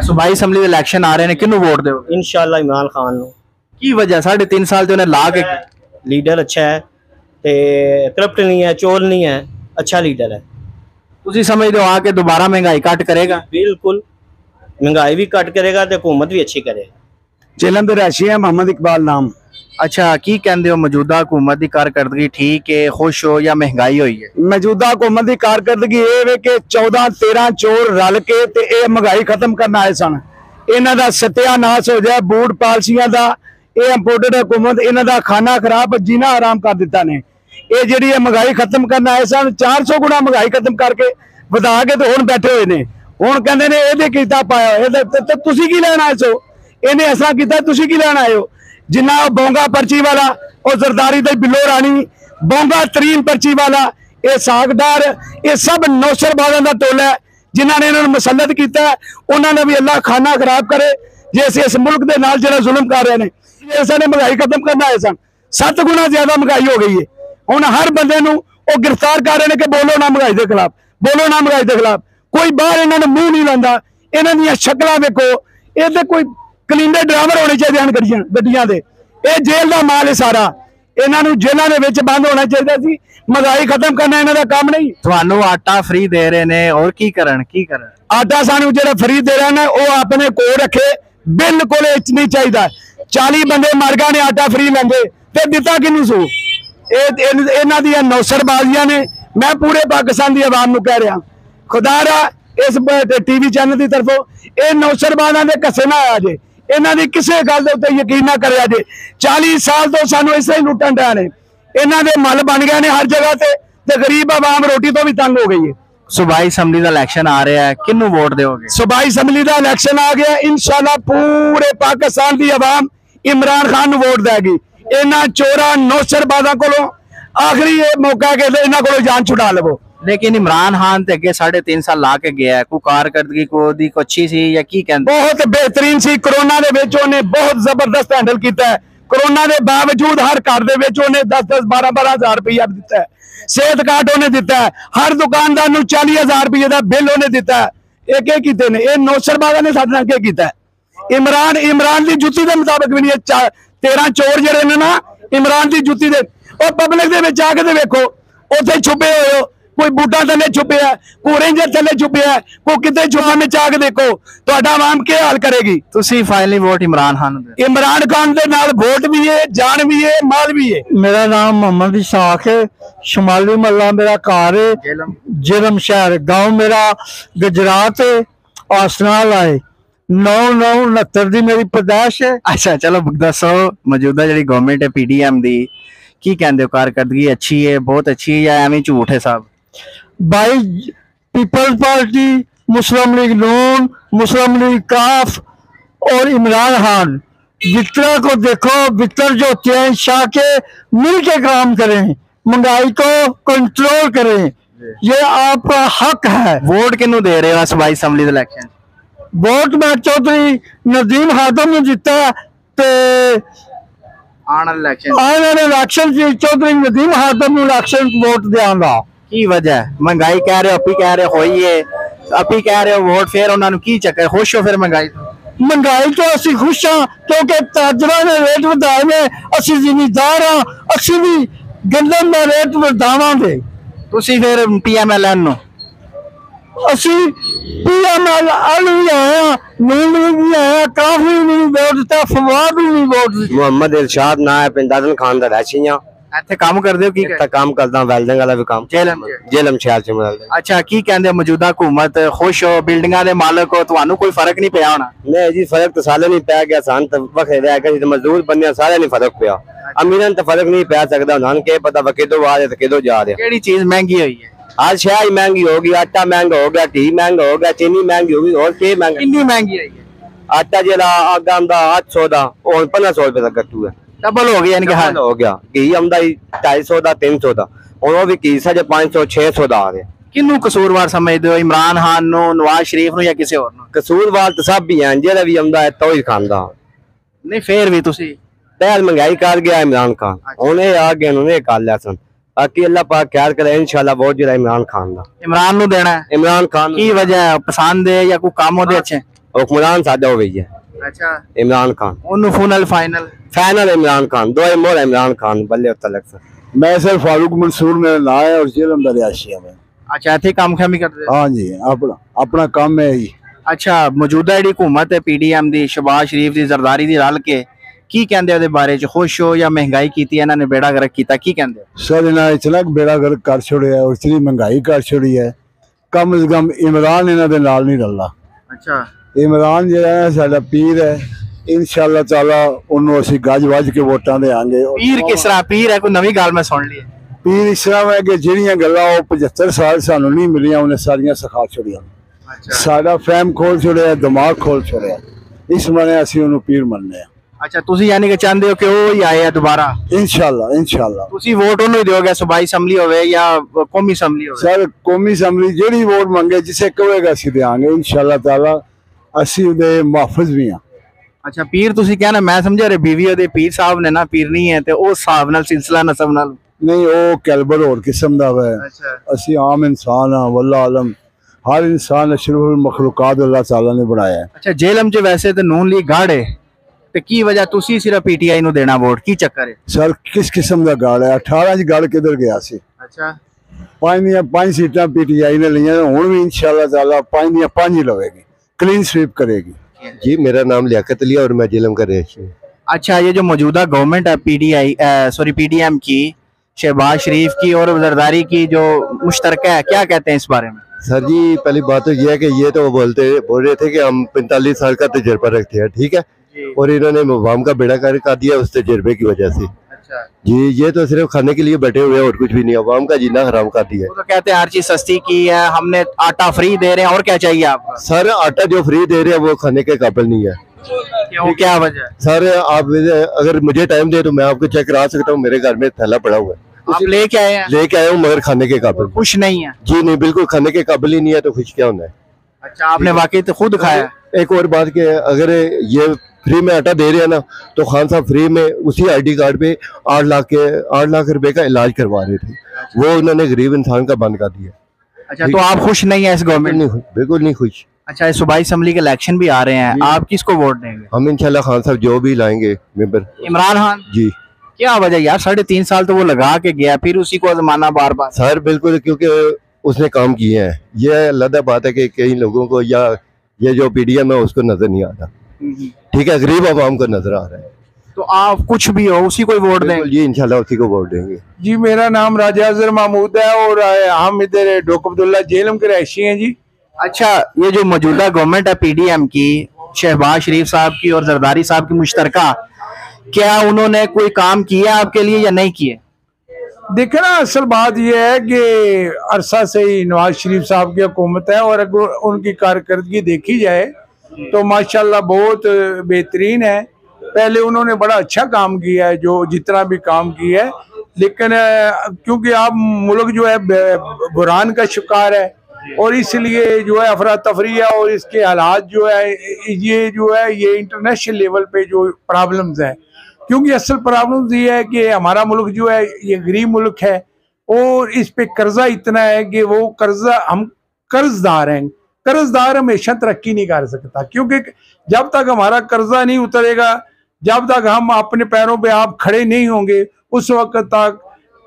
[SPEAKER 3] सूबाई असम्बली ਦੇ ਇਲੈਕਸ਼ਨ ਆ ਰਹੇ ਨੇ, ਕਿਹਨੂੰ ਵੋਟ ਦਿਓਗੇ?
[SPEAKER 6] इंशाल्लाह इमरान खान ਨੂੰ।
[SPEAKER 3] ਕੀ ਵਜ੍ਹਾ? 3.5 ਸਾਲ ਤੇ ਉਹਨੇ ਲਾ ਕੇ
[SPEAKER 6] लीडर अच्छा है ते करप्ट नहीं है, चोर नहीं है, अच्छा लीडर है।
[SPEAKER 3] ਤੁਸੀਂ ਸਮਝਦੇ ਹੋ ਆ ਕੇ ਦੁਬਾਰਾ ਮਹਿੰਗਾਈ ਘਟ ਕਰੇਗਾ?
[SPEAKER 6] बिल्कुल महंगाई भी घट करेगा तो हुकूमत भी अच्छी करेगा।
[SPEAKER 7] जेलम दे रहायशी है, मोहम्मद इकबाल नाम।
[SPEAKER 3] अच्छा की कहंदे हो मौजूदा हुकूमत की कारकर्दगी ठीक है, खुश हो या महंगाई हुई है?
[SPEAKER 7] मौजूदा हुकूमत की कारकर्दगी ये वे कि 14-13 चोर रल के ते ये महंगाई खत्म करना आए सन। इन्हां दा सत्यानाश हो जाए, बूट पालसियां दा, ये इंपोर्टेड हुकूमत इन्हां दा खाना खराब जीना आराम कर दिता ने। ये जिहड़ी महंगाई खत्म करना आए सन, 400 गुना महंगाई खत्म करके वधा के तो हुण बैठे हुए ने। हुण कहंदे ने इहदे कीता पाया, ते तुसीं की लैण आए सो? इहने ऐसा कीता, तुसीं की लैण आए हो? जिन्ना बोंगा पर्ची वाला, और जरदारी दे बिलो रानी, बोंगा तरीन पर्ची वाला, ये सागदार, ये सब नौसरबाजां दा टोला है जिन्हां ने इन्हां नूं मुसल्लत कीता। उन्हां ने भी अल्लाह खाना खराब करे जिस इस मुल्क दे नाल जिहड़ा जुल्म कर रहे हैं। इस ने महंगाई खत्म करना आए सन, 7 गुना ज्यादा महंगाई हो गई है। हुण हर बंदे नूं वो गिरफ्तार कर रहे हैं कि बोलो ना महंगाई के खिलाफ, बोलो ना महंगाई के खिलाफ। कोई बाहर इन्होंने मुंह नहीं लाता, इन्हों दी शक्लां देखो, ये तो कोई
[SPEAKER 12] ਕਲੀਨਰ ਡਰਾਈਵਰ ਹੋਣੇ ਚਾਹੀਦੇ ਹਨ ਗੱਡੀਆਂ ਦੇ। ਇਹ ਜੇਲ੍ਹ ਦਾ ਮਾਲ ਹੈ ਸਾਰਾ, ਇਹਨਾਂ ਨੂੰ ਜੇਲ੍ਹਾਂ ਦੇ ਵਿੱਚ ਬੰਦ ਹੋਣਾ ਚਾਹੀਦਾ ਸੀ। ਮਹਿੰਗਾਈ ਖਤਮ ਕਰਨਾ ਇਹਨਾਂ ਦਾ ਕੰਮ ਨਹੀਂ।
[SPEAKER 13] ਤੁਹਾਨੂੰ ਆਟਾ ਫ੍ਰੀ ਦੇ ਰਹੇ ਨੇ, ਹੋਰ ਕੀ ਕਰਨ
[SPEAKER 12] ਆਟਾ ਸਾਨੂੰ ਜਿਹੜਾ ਫ੍ਰੀ ਦੇ ਰਹੇ ਨੇ ਉਹ ਆਪਣੇ ਕੋਲ ਰੱਖੇ, ਬਿਲਕੁਲ ਨਹੀਂ ਚਾਹੀਦਾ। 40 ਬੰਦੇ ਮਰ ਗਏ ਨੇ ਆਟਾ ਫ੍ਰੀ ਲੈਂਦੇ ਤੇ ਦਿੱਤਾ ਕਿਹਨੂੰ ਸੂ? ਇਹਨਾਂ ਦੀਆਂ ਨੌਸਰਬਾਜ਼ੀਆਂ ਨੇ। ਮੈਂ ਪੂਰੇ ਪਾਕਿਸਤਾਨ ਦੀ ਆਵਾਮ ਨੂੰ ਕਹਿ ਰਿਹਾ, ਖੁਦਾਰਾ ਇਸ TV ਚੈਨਲ ਦੀ ਤਰਫੋਂ ਇਹ ਨੌਸਰਬਾਜ਼ਾਂ ਦੇ ਘਸੇ ਨਾ ਆ ਜੇ, ਇਹਨਾਂ ਦੀ ਕਿਸੇ ਗੱਲ ਦੇ ਉੱਤੇ ਯਕੀਨ ਨਾ ਕਰਿਆ ਜੇ। 40 ਸਾਲ ਤੋਂ ਸਾਨੂੰ ਇਸੇ ਹੀ ਲੁੱਟਣ ਡਿਆ ਨੇ। ਇਹਨਾਂ ਦੇ ਮੱਲ ਬਣ ਗਏ ਨੇ ਹਰ ਜਗ੍ਹਾ ਤੇ ਗਰੀਬ ਆਵਾਮ ਰੋਟੀ ਤੋਂ ਵੀ ਤੰਗ ਹੋ ਗਈ ਹੈ।
[SPEAKER 13] सूबाई असम्बली का इलेक्शन आ रहा है, किन्नू वोट दोगे?
[SPEAKER 12] सूबाई असम्बली का इलेक्शन आ गया, इंशाल्लाह पूरे पाकिस्तान की आवाम इमरान खान वोट देगी। इन्हां चोरा नौसरबाज़ां कोलों आखिरी मौका है कि इन्हां कोलों जान छुड़ा लवो।
[SPEAKER 13] लेकिन इमरान खान ते अगे 3.5 साल ला के गया है, कोई कारकर्दगी कोई अच्छी सी या की कहंदे?
[SPEAKER 12] बहुत बेहतरीन सी। कोरोना दे विच उहने बहुत जबरदस्त हैंडल कीता है। कोरोना के बावजूद हर घर दे विच उहने 10-10 12-12 हज़ार रुपया दिता है। सेहत कार्ड उन्हें दिता है, हर दुकानदार नूं 40,000 रुपये का बिल उन्हें दिता है। ये कीते ने? ये नौसरबाज़ां ने साडे नाल क्या कीता है? इमरान की जुत्ती के मुताबिक भी नहीं है। 13 चोर जिहड़े ने ना इमरान की जुत्ती दे, और पब्लिक दे विच आके देखो, उत्थे छुपे होए हो, कोई बूटा थले छुपे है, कोई रेंजर थले छुपे है, कोई किते छुपा में आके देखो, तुहाडा आवाम क्या हाल करेगी?
[SPEAKER 13] तुसी फाइनली वोट इमरान खान दे?
[SPEAKER 12] इमरान खान दे नाल वोट भी है, जान भी है, माल भी है।
[SPEAKER 7] मेरा नाम मोहम्मद इसाक है, शुमाली महला मेरा घर है, जेलम शहर, गांव मेरा गुजरात है, आसनाल है। 9/9/69 दी मेरी पैदाइश है।
[SPEAKER 13] अच्छा चलो दसो, मौजूदा जी गवर्नमेंट है PDM दी, की कहते हो? कारकर्दगी अच्छी है, बहुत अच्छी है, या एवं झूठ है साहब?
[SPEAKER 7] भाई पीपल्स पार्टी, मुस्लिम लीग नून, मुस्लिम लीग काफ और इमरान खान, विक्टर को देखो, विक्टर जो चैन शाह के मिल के काम करें, महंगाई को कंट्रोल करें, ये आपका हक है।
[SPEAKER 13] वोट किन्नू दे रहे हो सूबाई असम्बली दे इलेक्शन?
[SPEAKER 7] वोट मैं चौधरी नदीम खातम ने जीता
[SPEAKER 13] आने
[SPEAKER 7] इलेक्शन चौधरी नदीम खातम ने इलेक्शन वोट देंगा।
[SPEAKER 13] की वजह है? महंगाई कह रहे हो, अपी कह रहे हो होई है, अपी कह रहे हो वोट, फिर उन्होंने की चक्कर? खुश हो फिर महंगाई तो?
[SPEAKER 7] महंगाई तो असि खुश हाँ, क्योंकि ताजरा ने रेट बढ़ाए ने, असि जिमीदार हाँ, असि भी गंदम का रेट बढ़ावांगे।
[SPEAKER 13] तुसी फिर PMLN नो?
[SPEAKER 7] असि PMLN भी आए, नून भी आए, काफी नहीं वोट दिता, फवाद भी नहीं वोट दिता।
[SPEAKER 14] मोहम्मद इरशाद ना है, पिंड दादन खान दा रहशी हां।
[SPEAKER 13] ਇੱਥੇ ਕੰਮ ਕਰਦੇ ਹੋ? ਕੀ
[SPEAKER 14] ਇੱਥੇ ਕੰਮ ਕਰਦਾ, ਵੈਲਡਿੰਗ ਵਾਲਾ ਵੀ ਕੰਮ। ਜੇਲਮ ਸ਼ਹਿਰ ਚ ਮਿਲਦਾ।
[SPEAKER 13] ਅੱਛਾ, ਕੀ ਕਹਿੰਦੇ ਮੌਜੂਦਾ ਹੁਕੂਮਤ? ਖੁਸ਼ ਹੋ? ਬਿਲਡਿੰਗਾਂ ਦੇ ਮਾਲਕ ਹੋ, ਤੁਹਾਨੂੰ ਕੋਈ ਫਰਕ ਨਹੀਂ ਪਿਆ ਹੋਣਾ?
[SPEAKER 14] ਨਹੀਂ ਜੀ, ਫਰਕ ਤਾਂ ਸਾਲੇ ਨਹੀਂ ਪਿਆ ਗਿਆ, ਸਾਨੂੰ ਤਾਂ ਵਖਰੇ ਰਹਿ ਗਿਆ, ਮਜ਼ਦੂਰ ਬੰਦਿਆਂ ਸਾਰਿਆਂ ਨਹੀਂ ਫਰਕ ਪਿਆ। ਅਮੀਰਾਂ ਤਾਂ ਫਰਕ ਨਹੀਂ ਪਿਆ ਸਕਦਾ, ਉਹਨਾਂ ਨੂੰ ਕੀ ਪਤਾ ਵਾ ਕਿਦੋਂ ਆ ਰਿਹਾ ਤੇ ਕਿਦੋਂ ਜਾ ਰਿਹਾ।
[SPEAKER 13] ਕਿਹੜੀ ਚੀਜ਼ ਮਹਿੰਗੀ ਹੋਈ ਹੈ?
[SPEAKER 14] हर शह ही महंगी होगी, आटा महंगा हो गया, घी महंगा हो गया, चीनी महंगी होगी, और क्या महंगा?
[SPEAKER 13] कितनी महंगी है?
[SPEAKER 14] आटा जरा आगा आमदा 800 दा और 1500 रुपए तक कट्टू है,
[SPEAKER 13] डबल हो गया, यानी कि हाल
[SPEAKER 14] हो गया। घी आमदा 250 दा 300 दा, और वो भी घी साढ़े 500 600 दा आ रहा है।
[SPEAKER 13] किन्नू कसूरवार समझते हो? इमरान खान नो, नवाज शरीफ नो, या किसी और नो?
[SPEAKER 14] कसूरवार तो सब भी हैं, जेड़ा भी आमदा है तो ही खांदा
[SPEAKER 13] नहीं। फिर भी तुसी
[SPEAKER 14] पहल महंगाई कर गया इमरान खान, उन्हें आ गए, उन्हें कर लिया सन। बाकी अल्लाह पाक ख्याल करे, इंशाल्लाह वोट जो इमरान खान दा।
[SPEAKER 13] इमरान नु देना है?
[SPEAKER 14] इमरान खान
[SPEAKER 13] की वजह है? पसंद है या कोई काम होते अच्छे?
[SPEAKER 14] हुक्मरान सादा हो गई है।
[SPEAKER 13] अच्छा,
[SPEAKER 14] इमरान खान
[SPEAKER 13] उन्नु फाइनल
[SPEAKER 14] इमरान खान, दो मोर इमरान खान बल्ले तलक से।
[SPEAKER 1] मैं सर फारूक मंसूर मेरा नाम है और जेलम दरियाशी में।
[SPEAKER 13] अच्छा, इतने काम खामी करते?
[SPEAKER 1] हाँ जी, अपना काम है ही।
[SPEAKER 13] अच्छा, मौजूदा जी हुकूमत है PDM दी, शहबाज शरीफ दी, जरदारी दी रल के, की कहंदे ओदे बारे च? खुश हो या महंगाई कीती है, इन्होंने बेड़ा गर्क कीता, की कहंदे?
[SPEAKER 1] सर इन्हें इतना बेड़ा गर्क कर छोड़िया और इतनी महंगाई कर छोड़ी है, कम से कम इमरान इन्हां दे नाल नहीं रला।
[SPEAKER 13] अच्छा,
[SPEAKER 1] इमरान जिहड़ा है साडा पीर है, इंशाअल्लाह ताला उन्होंने असीं गज वज के वोटां देंगे।
[SPEAKER 13] पीर किस तरह पीर है? कोई नवी गल मैं सुन ली है।
[SPEAKER 1] पीर इस तरह है कि जिहड़ियां गल्लां 75 साल सानू नहीं मिलियां, उन्हें सारियां सिखा छोड़ियां।
[SPEAKER 13] अच्छा,
[SPEAKER 1] साडा फहम खोल छोड़िया, दिमाग खोल छोड़िया, इस माने असीं उन्हें पीर मनने।
[SPEAKER 13] अच्छा, तुसी यानी कि चाहते हो कि वो ही आए दोबारा?
[SPEAKER 1] इंशाअल्लाह
[SPEAKER 13] तुसी वोट उन्हें दोगे, सूबाई असम्बली होवे या कौमी असम्बली होवे?
[SPEAKER 1] सर कौमी असम्बली जेड़ी वोट मंगे, जिसे कहेगा असीं देंगे इंशाअल्लाह ताला, असीं उहदे मुहफ़िज़ भी हां।
[SPEAKER 13] अच्छा, पीर तुसी कहना, मैं समझा रहे बीवी ओदे पीर साहब ने ना पीर नहीं है, ते उस हिसाब नाल सिलसिला नसब नाल
[SPEAKER 1] नहीं, वो कैलिबर होर किस्म दा है।
[SPEAKER 13] अच्छा,
[SPEAKER 1] असीं आम इंसान हां, वल्लाह आलम हर इंसान अशरफुल मखलूकात अल्लाह ताला ने बनाया है।
[SPEAKER 13] अच्छा, जेलम च वैसे तो नून लीग गाढ़ है, ਤੇ ਕੀ ਵਜ੍ਹਾ ਤੁਸੀਂ ਸਿਰਫ ਪੀਟੀਆਈ ਨੂੰ ਦੇਣਾ ਵੋਟ, ਕੀ ਚੱਕਰ ਹੈ?
[SPEAKER 15] ਸਰ ਕਿਸ ਕਿਸਮ ਦਾ ਗਾਲ ਹੈ? 18 ਚ ਗਾਲ ਕਿੱਧਰ ਗਿਆ ਸੀ?
[SPEAKER 13] ਅੱਛਾ,
[SPEAKER 15] 5 ਦੀਆਂ 5 ਸੀਟਾਂ ਪੀਟੀਆਈ ਨੇ ਲਈਆਂ, ਹੁਣ ਵੀ इंशाल्लाह ताला 5 ਦੀਆਂ 5 ही लवेगी, क्लीन स्वीप करेगी।
[SPEAKER 16] जी मेरा नाम लियाकत अली और मैं जेलम का रहिश हूँ।
[SPEAKER 13] अच्छा, ये जो मौजूदा गवर्नमेंट है पीडीएम की, शहबाज शरीफ की और जरदारी की जो मुश्तरका है, क्या कहते हैं इस बारे में?
[SPEAKER 16] सर जी पहली बात तो ये है कि ये तो बोल रहे थे कि हम 45 साल का तजर्बा रखते हैं, ठीक है, और इन्होंने अवाम का बेड़ा गर्क कर दिया उस तजर्बे की वजह से।
[SPEAKER 13] अच्छा
[SPEAKER 16] जी, ये तो सिर्फ खाने के लिए बैठे हुए हैं और कुछ भी नहीं, अवाम का जीना हराम कर दिया है।
[SPEAKER 13] वो तो कहते हैं हर चीज सस्ती की है, हमने आटा फ्री दे रहे हैं, और क्या चाहिए आपको?
[SPEAKER 16] सर आटा जो फ्री दे रहे हैं वो खाने के काबिल नहीं है।
[SPEAKER 13] क्यों, क्या वजह है?
[SPEAKER 16] सर आप अगर मुझे टाइम दे तो मैं आपको चेक करा सकता हूँ, मेरे घर में थैला पड़ा हुआ है,
[SPEAKER 13] आप लेके आए हैं?
[SPEAKER 16] लेके आया हूँ, मगर खाने के काबिल
[SPEAKER 13] खुश नहीं है?
[SPEAKER 16] जी नहीं, बिल्कुल खाने के काबिल ही नहीं है, तो खुश क्या होना है?
[SPEAKER 13] अच्छा, आपने वाकई तो खुद खाया?
[SPEAKER 16] एक और बात कि अगर ये फ्री में आटा दे रहे हैं ना, तो खान साहब फ्री में उसी आईडी कार्ड पे 8 लाख रुपए का इलाज करवा रहे थे, वो उन्होंने गरीब इंसान का बंद कर दिया।
[SPEAKER 13] अच्छा, तो आप खुश नहीं है इस गवर्नमेंट?
[SPEAKER 16] बिल्कुल नहीं खुश।
[SPEAKER 13] अच्छा, सूबाई असम्बली के इलेक्शन भी आ रहे हैं, आप किसको वोट देंगे?
[SPEAKER 16] हम इंशाल्लाह खान साहब जो भी लाएंगे मेंबर।
[SPEAKER 13] इमरान खान
[SPEAKER 16] जी।
[SPEAKER 13] क्या वजह यार, 3.5 साल तो वो लगा के गया, फिर उसी को आजमाना बार बार?
[SPEAKER 16] सर बिल्कुल, क्योंकि उसने काम किए हैं। ये अलग बात है कि कई लोगों को या ये जो पीडीएम है उसको नजर नहीं आता, ठीक है, गरीब आवाम को नजर आ रहा है।
[SPEAKER 13] तो आप कुछ भी हो उसी को वोट देंगे?
[SPEAKER 16] जी इंशाल्लाह उसी को वोट देंगे।
[SPEAKER 1] जी मेरा नाम राजा अजहर महमूद है और हम इधर डोक अब्दुल्ला जेलम के रहशी हैं जी।
[SPEAKER 13] अच्छा, ये जो मौजूदा गवर्नमेंट है पीडीएम की, शहबाज शरीफ साहब की और जरदारी साहब की मुश्तरका, क्या उन्होंने कोई काम किया आपके लिए या नहीं किए?
[SPEAKER 1] देखो ना, असल बात यह है कि अरसा से ही नवाज शरीफ साहब की हुकूमत है और अगर उनकी कारकर्दगी देखी जाए तो माशाल्लाह बहुत बेहतरीन है। पहले उन्होंने बड़ा अच्छा काम किया है, जो जितना भी काम किया है, लेकिन क्योंकि अब मुल्क जो है बुरान का शिकार है और इसलिए जो है अफरा तफरी है और इसके हालात जो है ये इंटरनेशनल लेवल पे जो प्रॉब्लम्स हैं, क्योंकि असल प्रॉब्लम ये है कि हमारा मुल्क जो है ये गरीब मुल्क है और इस पे कर्जा इतना है कि वो कर्जा, हम कर्जदार हमेशा तरक्की नहीं कर सकता, क्योंकि जब तक हमारा कर्जा नहीं उतरेगा, जब तक हम अपने पैरों पे आप खड़े नहीं होंगे, उस वक्त तक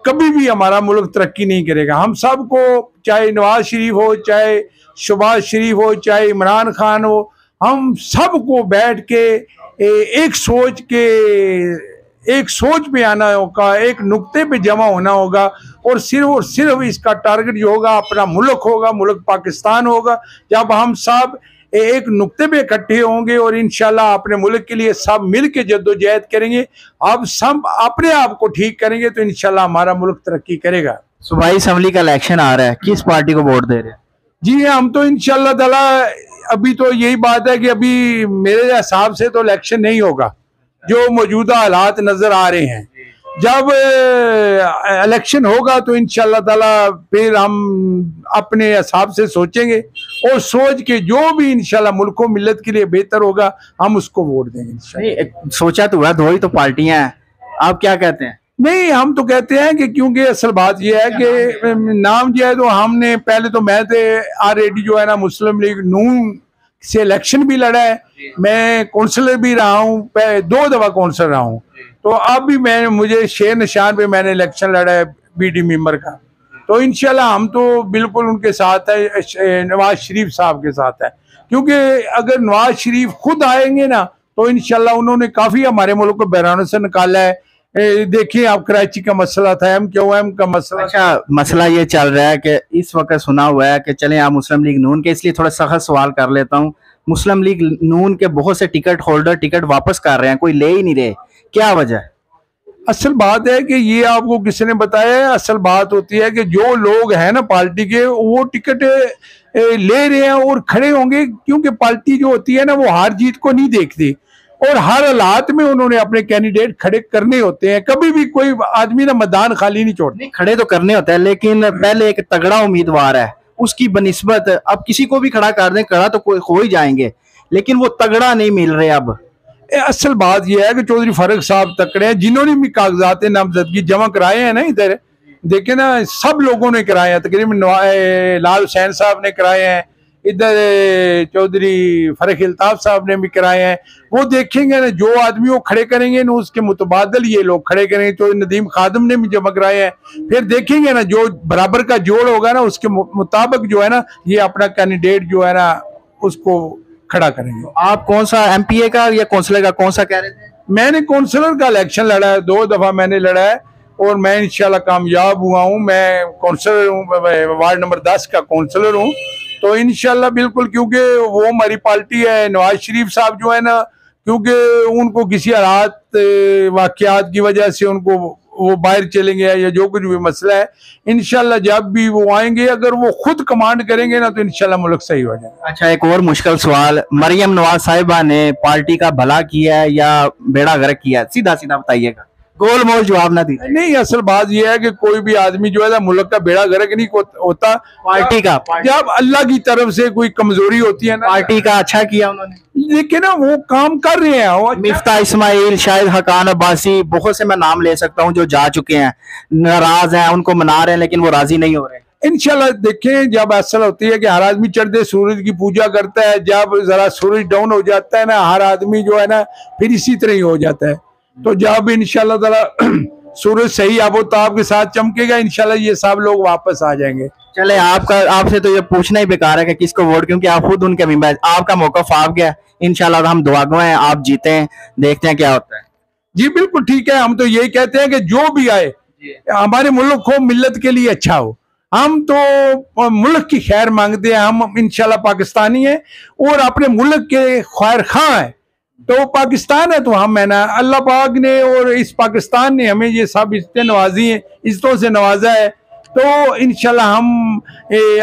[SPEAKER 1] कभी भी हमारा मुल्क तरक्की नहीं करेगा। हम सबको, चाहे नवाज शरीफ हो, चाहे शहबाज शरीफ हो, चाहे इमरान खान हो, हम सबको बैठ के एक सोच पे आना होगा, एक नुक्ते पे जमा होना होगा और सिर्फ इसका टारगेट जो होगा अपना मुल्क होगा, मुल्क पाकिस्तान होगा। जब हम सब एक नुक्ते पे इकट्ठे होंगे और इंशाल्लाह अपने मुल्क के लिए सब मिल के जद्दोजहद करेंगे, अब सब अपने आप को ठीक करेंगे तो इंशाल्लाह हमारा मुल्क तरक्की करेगा।
[SPEAKER 13] सूबाई असम्बली का इलेक्शन आ रहा है, किस पार्टी को वोट दे रहे हैं? जी
[SPEAKER 1] हम तो इंशाल्लाह ताला अभी तो यही बात है कि अभी मेरे हिसाब से तो इलेक्शन नहीं होगा, जो मौजूदा हालात नजर आ रहे हैं। जब इलेक्शन होगा तो इंशाल्लाह ताला फिर हम अपने हिसाब से सोचेंगे और सोच के जो भी इंशाल्लाह मुल्क को मिल्लत के लिए बेहतर होगा हम उसको वोट देंगे।
[SPEAKER 13] सोचा तो है, दो ही तो पार्टियां हैं, आप क्या कहते हैं?
[SPEAKER 1] नहीं, हम तो कहते हैं कि क्योंकि असल बात यह है कि नाम जो है तो हमने पहले तो मैं ऑलरेडी जो है ना मुस्लिम लीग नून से इलेक्शन भी लड़ा है, मैं काउंसलर भी रहा हूँ, 2 दफा काउंसलर रहा हूँ, तो अब भी मुझे शेर निशान पे मैंने इलेक्शन लड़ा है बीडी मेंबर का। तो इंशाल्लाह हम तो बिल्कुल उनके साथ है, नवाज शरीफ साहब के साथ है, क्योंकि अगर नवाज शरीफ खुद आएंगे ना तो इंशाल्लाह उन्होंने काफी हमारे मुल्क को बहरानों से निकाला है। देखिए आप कराची का मसला था, MQM का मसला।
[SPEAKER 13] अच्छा, मसला ये चल रहा है कि इस वक्त सुना हुआ है कि चलें आप मुस्लिम लीग नून के, इसलिए थोड़ा सख्त सवाल कर लेता हूँ, मुस्लिम लीग नून के बहुत से टिकट होल्डर टिकट वापस कर रहे हैं, कोई ले ही नहीं रहे, क्या वजह है?
[SPEAKER 1] असल बात है कि ये आपको किसी ने बताया है, असल बात होती है कि जो लोग हैं ना पार्टी के, वो टिकट ले रहे हैं और खड़े होंगे, क्योंकि पार्टी जो होती है ना वो हार जीत को नहीं देखती और हर हालात में उन्होंने अपने कैंडिडेट खड़े करने होते हैं। कभी भी कोई आदमी ना मैदान खाली नहीं छोड़ते।
[SPEAKER 13] खड़े तो करने होता है, लेकिन पहले एक तगड़ा उम्मीदवार है, उसकी बनिस्बत अब किसी को भी खड़ा कर दें, खड़ा तो कोई हो ही जाएंगे, लेकिन वो तगड़ा नहीं मिल रहे। अब
[SPEAKER 1] असल बात यह है कि चौधरी फारूक साहब तकड़े हैं, जिन्होंने भी कागजात नामजदगी जमा कराए हैं ना, इधर देखे ना सब लोगों ने कराए हैं, तकरीबन लाल हुसैन साहब ने कराए हैं, इधर चौधरी फरक अल्ताफ साहब ने भी कराए हैं। वो देखेंगे ना, जो आदमी वो खड़े करेंगे ना उसके मुतबादल ये लोग खड़े करेंगे। तो नदीम खादम ने भी जमा कराए हैं। फिर देखेंगे ना, जो बराबर का जोड़ होगा ना उसके मुताबिक जो है ना ये अपना कैंडिडेट जो है ना उसको खड़ा करेंगे।
[SPEAKER 13] आप कौन सा MPA का या कौंसलर का कौन सा कह रहे थे?
[SPEAKER 1] मैंने कौंसलर का इलेक्शन लड़ा है, 2 दफा मैंने लड़ा है और मैं इंशाल्लाह कामयाब हुआ हूँ। मैं कौंसलर हूँ, वार्ड नंबर 10 का कौंसलर हूँ। तो इंशाल्लाह बिल्कुल, क्योंकि वो हमारी पार्टी है। नवाज शरीफ साहब जो है ना, क्योंकि उनको किसी हालात वाकयात की वजह से उनको वो बाहर चले गए या जो कुछ भी मसला है, इंशाल्लाह जब भी वो आएंगे अगर वो खुद कमांड करेंगे ना तो इंशाल्लाह मुल्क सही हो जाएगा।
[SPEAKER 13] अच्छा, एक और मुश्किल सवाल, मरियम नवाज साहिबा ने पार्टी का भला किया है या बेड़ा गर्क किया है? सीधा सीधा बताइएगा, गोल मोल जवाब ना दी।
[SPEAKER 1] नहीं, असल बात यह है कि कोई भी आदमी जो है ना मुल्क का बेड़ा गर्क नहीं होता।
[SPEAKER 13] पार्टी का
[SPEAKER 1] जब अल्लाह की तरफ से कोई कमजोरी होती है ना,
[SPEAKER 13] पार्टी का अच्छा किया उन्होंने।
[SPEAKER 1] देखिए ना, वो काम कर रहे हैं।
[SPEAKER 13] मिफ्ता इस्माइल, शाहिद हकान अब्बासी, बहुत से मैं नाम ले सकता हूँ जो जा चुके हैं, नाराज हैं, उनको मना रहे हैं लेकिन वो राजी नहीं हो रहे।
[SPEAKER 1] इंशाल्लाह देखें, जब असल होती है कि हर आदमी चढ़ते सूरज की पूजा करता है, जब जरा सूरज डाउन हो जाता है ना, हर आदमी जो है ना फिर इसी तरह ही हो जाता है। तो जब इंशाल्लाह ताला सूरज सही आबोताब के साथ चमकेगा, इंशाल्लाह ये सब लोग वापस आ जाएंगे।
[SPEAKER 13] चले, आपसे तो ये पूछना ही बेकार है कि किसको वोट, क्योंकि आप खुद उनके मेंबर, आपका मौका आ गया। इंशाल्लाह हम दुआगो हैं, आप जीते हैं, देखते हैं क्या होता है।
[SPEAKER 1] जी बिल्कुल ठीक है, हम तो यही कहते हैं कि जो भी आए हमारे मुल्क को मिल्लत के लिए अच्छा हो। हम तो मुल्क की खैर मांगते हैं, हम इंशाल्लाह पाकिस्तानी हैं और अपने मुल्क के खैर खां हैं। तो पाकिस्तान है तो हम है ना, अल्लाह पाक ने और इस पाकिस्तान ने हमें ये सब इज्जतें नवाजी हैं, इज्जतों से नवाजा है। तो इंशाल्लाह हम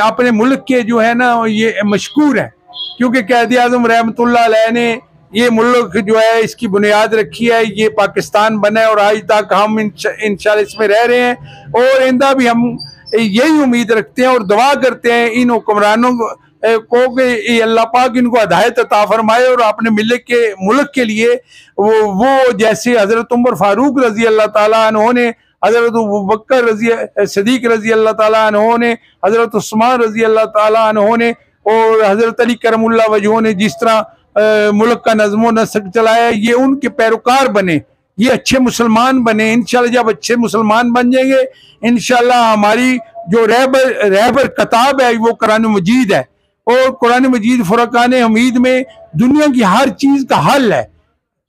[SPEAKER 1] अपने मुल्क के जो है ना ये मशकूर हैं, क्योंकि क़ायद आज़म रहमतुल्लाह अलैह ने ये मुल्क जो है इसकी बुनियाद रखी है, ये पाकिस्तान बना है और आज तक हम इंशाल्लाह इसमें रह रहे हैं। और आइंदा भी हम यही उम्मीद रखते हैं और दुआ करते हैं इन हुक्मरानों को कि अल्लाह पाक इनको हिदायत अता फरमाए और अपने मुल्क के लिए वो जैसे हज़रत उमर फारूक रजी अल्लाह ताला अन्हो ने, हज़रत अबू बकर सदीक रजी अल्लाह ताला अन्हो ने, हज़रत उस्मान रजी अल्लाह ताला अन्हो ने और हज़रत अली करमुल्लाह वजह ने जिस तरह मुल्क का नज़्म नस्क चलाया, ये उनके पैरोकार बने, ये अच्छे मुसलमान बने। इंशाल्लाह जब अच्छे मुसलमान बन जाएंगे, इंशाल्लाह हमारी जो रहबर किताब है वो कुरान मजीद है और कुरान मजीद फुरकान हमीद में दुनिया की हर चीज का हल है।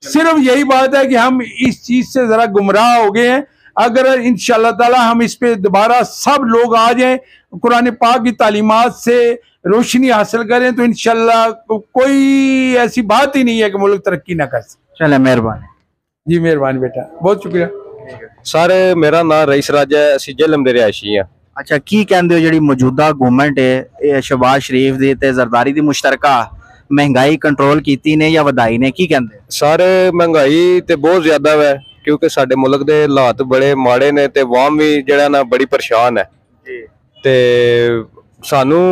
[SPEAKER 1] सिर्फ यही बात है कि हम इस चीज से जरा गुमराह हो गए हैं। अगर इंशाल्लाह ताला हम इस पे दोबारा सब लोग आ जाएं, कुरान पाक की तालीमात से रोशनी हासिल करें, तो इंशाल्लाह कोई ऐसी बात ही नहीं है कि मुल्क तरक्की ना कर सके।
[SPEAKER 13] चले, मेहरबानी
[SPEAKER 1] जी, मेहरबानी बेटा, बहुत शुक्रिया।
[SPEAKER 11] सर मेरा नाम रईस राज है, ਅਸੀਂ ਜੇਲਮ ਦੇ ਰਿਹਾਇਸ਼ੀ ਆ।
[SPEAKER 13] अच्छा, की कहते हो ਜਿਹੜੀ मौजूदा गवर्नमेंट है शहबाज शरीफ ਦੀ ਤੇ ਜ਼ਰਦਾਰੀ ਦੀ ਮੁਸ਼ਤਰਕਾ महंगाई कंट्रोल ਕੀਤੀ ਨੇ ਜਾਂ ਵਧਾਈ ਨੇ, ਕੀ ਕਹਿੰਦੇ?
[SPEAKER 11] ਸਰ ਮਹਿੰਗਾਈ ਤੇ ਬਹੁਤ ਜ਼ਿਆਦਾ ਹੈ, ਕਿਉਂਕਿ ਸਾਡੇ ਮੁਲਕ ਦੇ ਹਾਲਾਤ ਬੜੇ ਮਾੜੇ ਨੇ ਤੇ ਆਵਾਮ ਵੀ ਜਿਹੜਾ ਨਾ ਬੜੀ ਪਰੇਸ਼ਾਨ ਹੈ ਜੀ। ਤੇ ਸਾਨੂੰ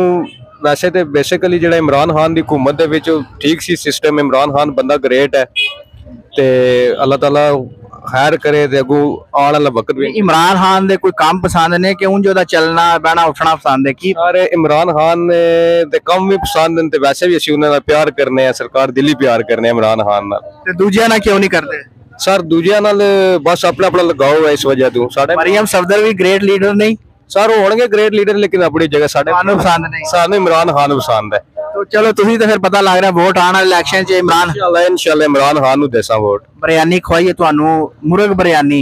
[SPEAKER 11] ਵੈਸੇ ਤੇ ਬੇਸਿਕਲੀ ਜਿਹੜਾ ਇਮਰਾਨ ਖਾਨ ਦੀ ਹਕੂਮਤ ਦੇ ਵਿੱਚ ਠੀਕ ਸੀ ਸਿਸਟਮ, ਇਮਰਾਨ ਖਾਨ ਬੰਦਾ ਗ੍ਰੇਟ ਹੈ ਤੇ ਅੱਲਾਹ ਤਾਲਾ खैर करे ते अगू आने वाला वक्त भी।
[SPEAKER 13] इमरान खान दे कोई काम पसंद ने कि उन जोदा चलना बहना उठना पसंद है की?
[SPEAKER 11] सारे इमरान खान दे काम भी पसंद ने ते वैसे भी ਅਸੀਂ ਉਹਨਾਂ ਨਾਲ ਪਿਆਰ ਕਰਨੇ ਆ, ਸਰਕਾਰ ਦਿਲੀ ਪਿਆਰ ਕਰਨੇ ਆ ਇਮਰਾਨ ਖਾਨ ਨਾਲ।
[SPEAKER 13] ਤੇ ਦੂਜਿਆਂ ਨਾਲ ਕਿਉਂ ਨਹੀਂ ਕਰਦੇ?
[SPEAKER 11] ਸਰ ਦੂਜਿਆਂ ਨਾਲ ਬਸ ਆਪਣਾ ਆਪਣਾ ਲਗਾਓ ਹੈ ਇਸ ਵਜ੍ਹਾ ਤੋਂ। ਸਾਡੇ
[SPEAKER 13] ਮਰੀਮ ਸਫਦਰ ਵੀ ਗ੍ਰੇਟ ਲੀਡਰ ਨਹੀਂ?
[SPEAKER 11] ਸਰ ਹੋਣਗੇ ਗ੍ਰੇਟ ਲੀਡਰ, ਲੇਕਿਨ ਆਪਣੀ ਜਗ੍ਹਾ ਸਾਡੇ
[SPEAKER 13] ਪਸੰਦ ਨਹੀਂ।
[SPEAKER 11] ਸਾਨੂੰ ਇਮਰਾਨ ਖਾਨ ਪਸੰਦ ਹੈ।
[SPEAKER 13] तो चलो तुसी तो फिर पता लग रहा वोट आने वाले इलेक्शन च
[SPEAKER 11] इंशाल्लाह इमरान खान नु देसा वोट।
[SPEAKER 13] बिरयानी खवाइए तुहानू, मुर्ग बिरयानी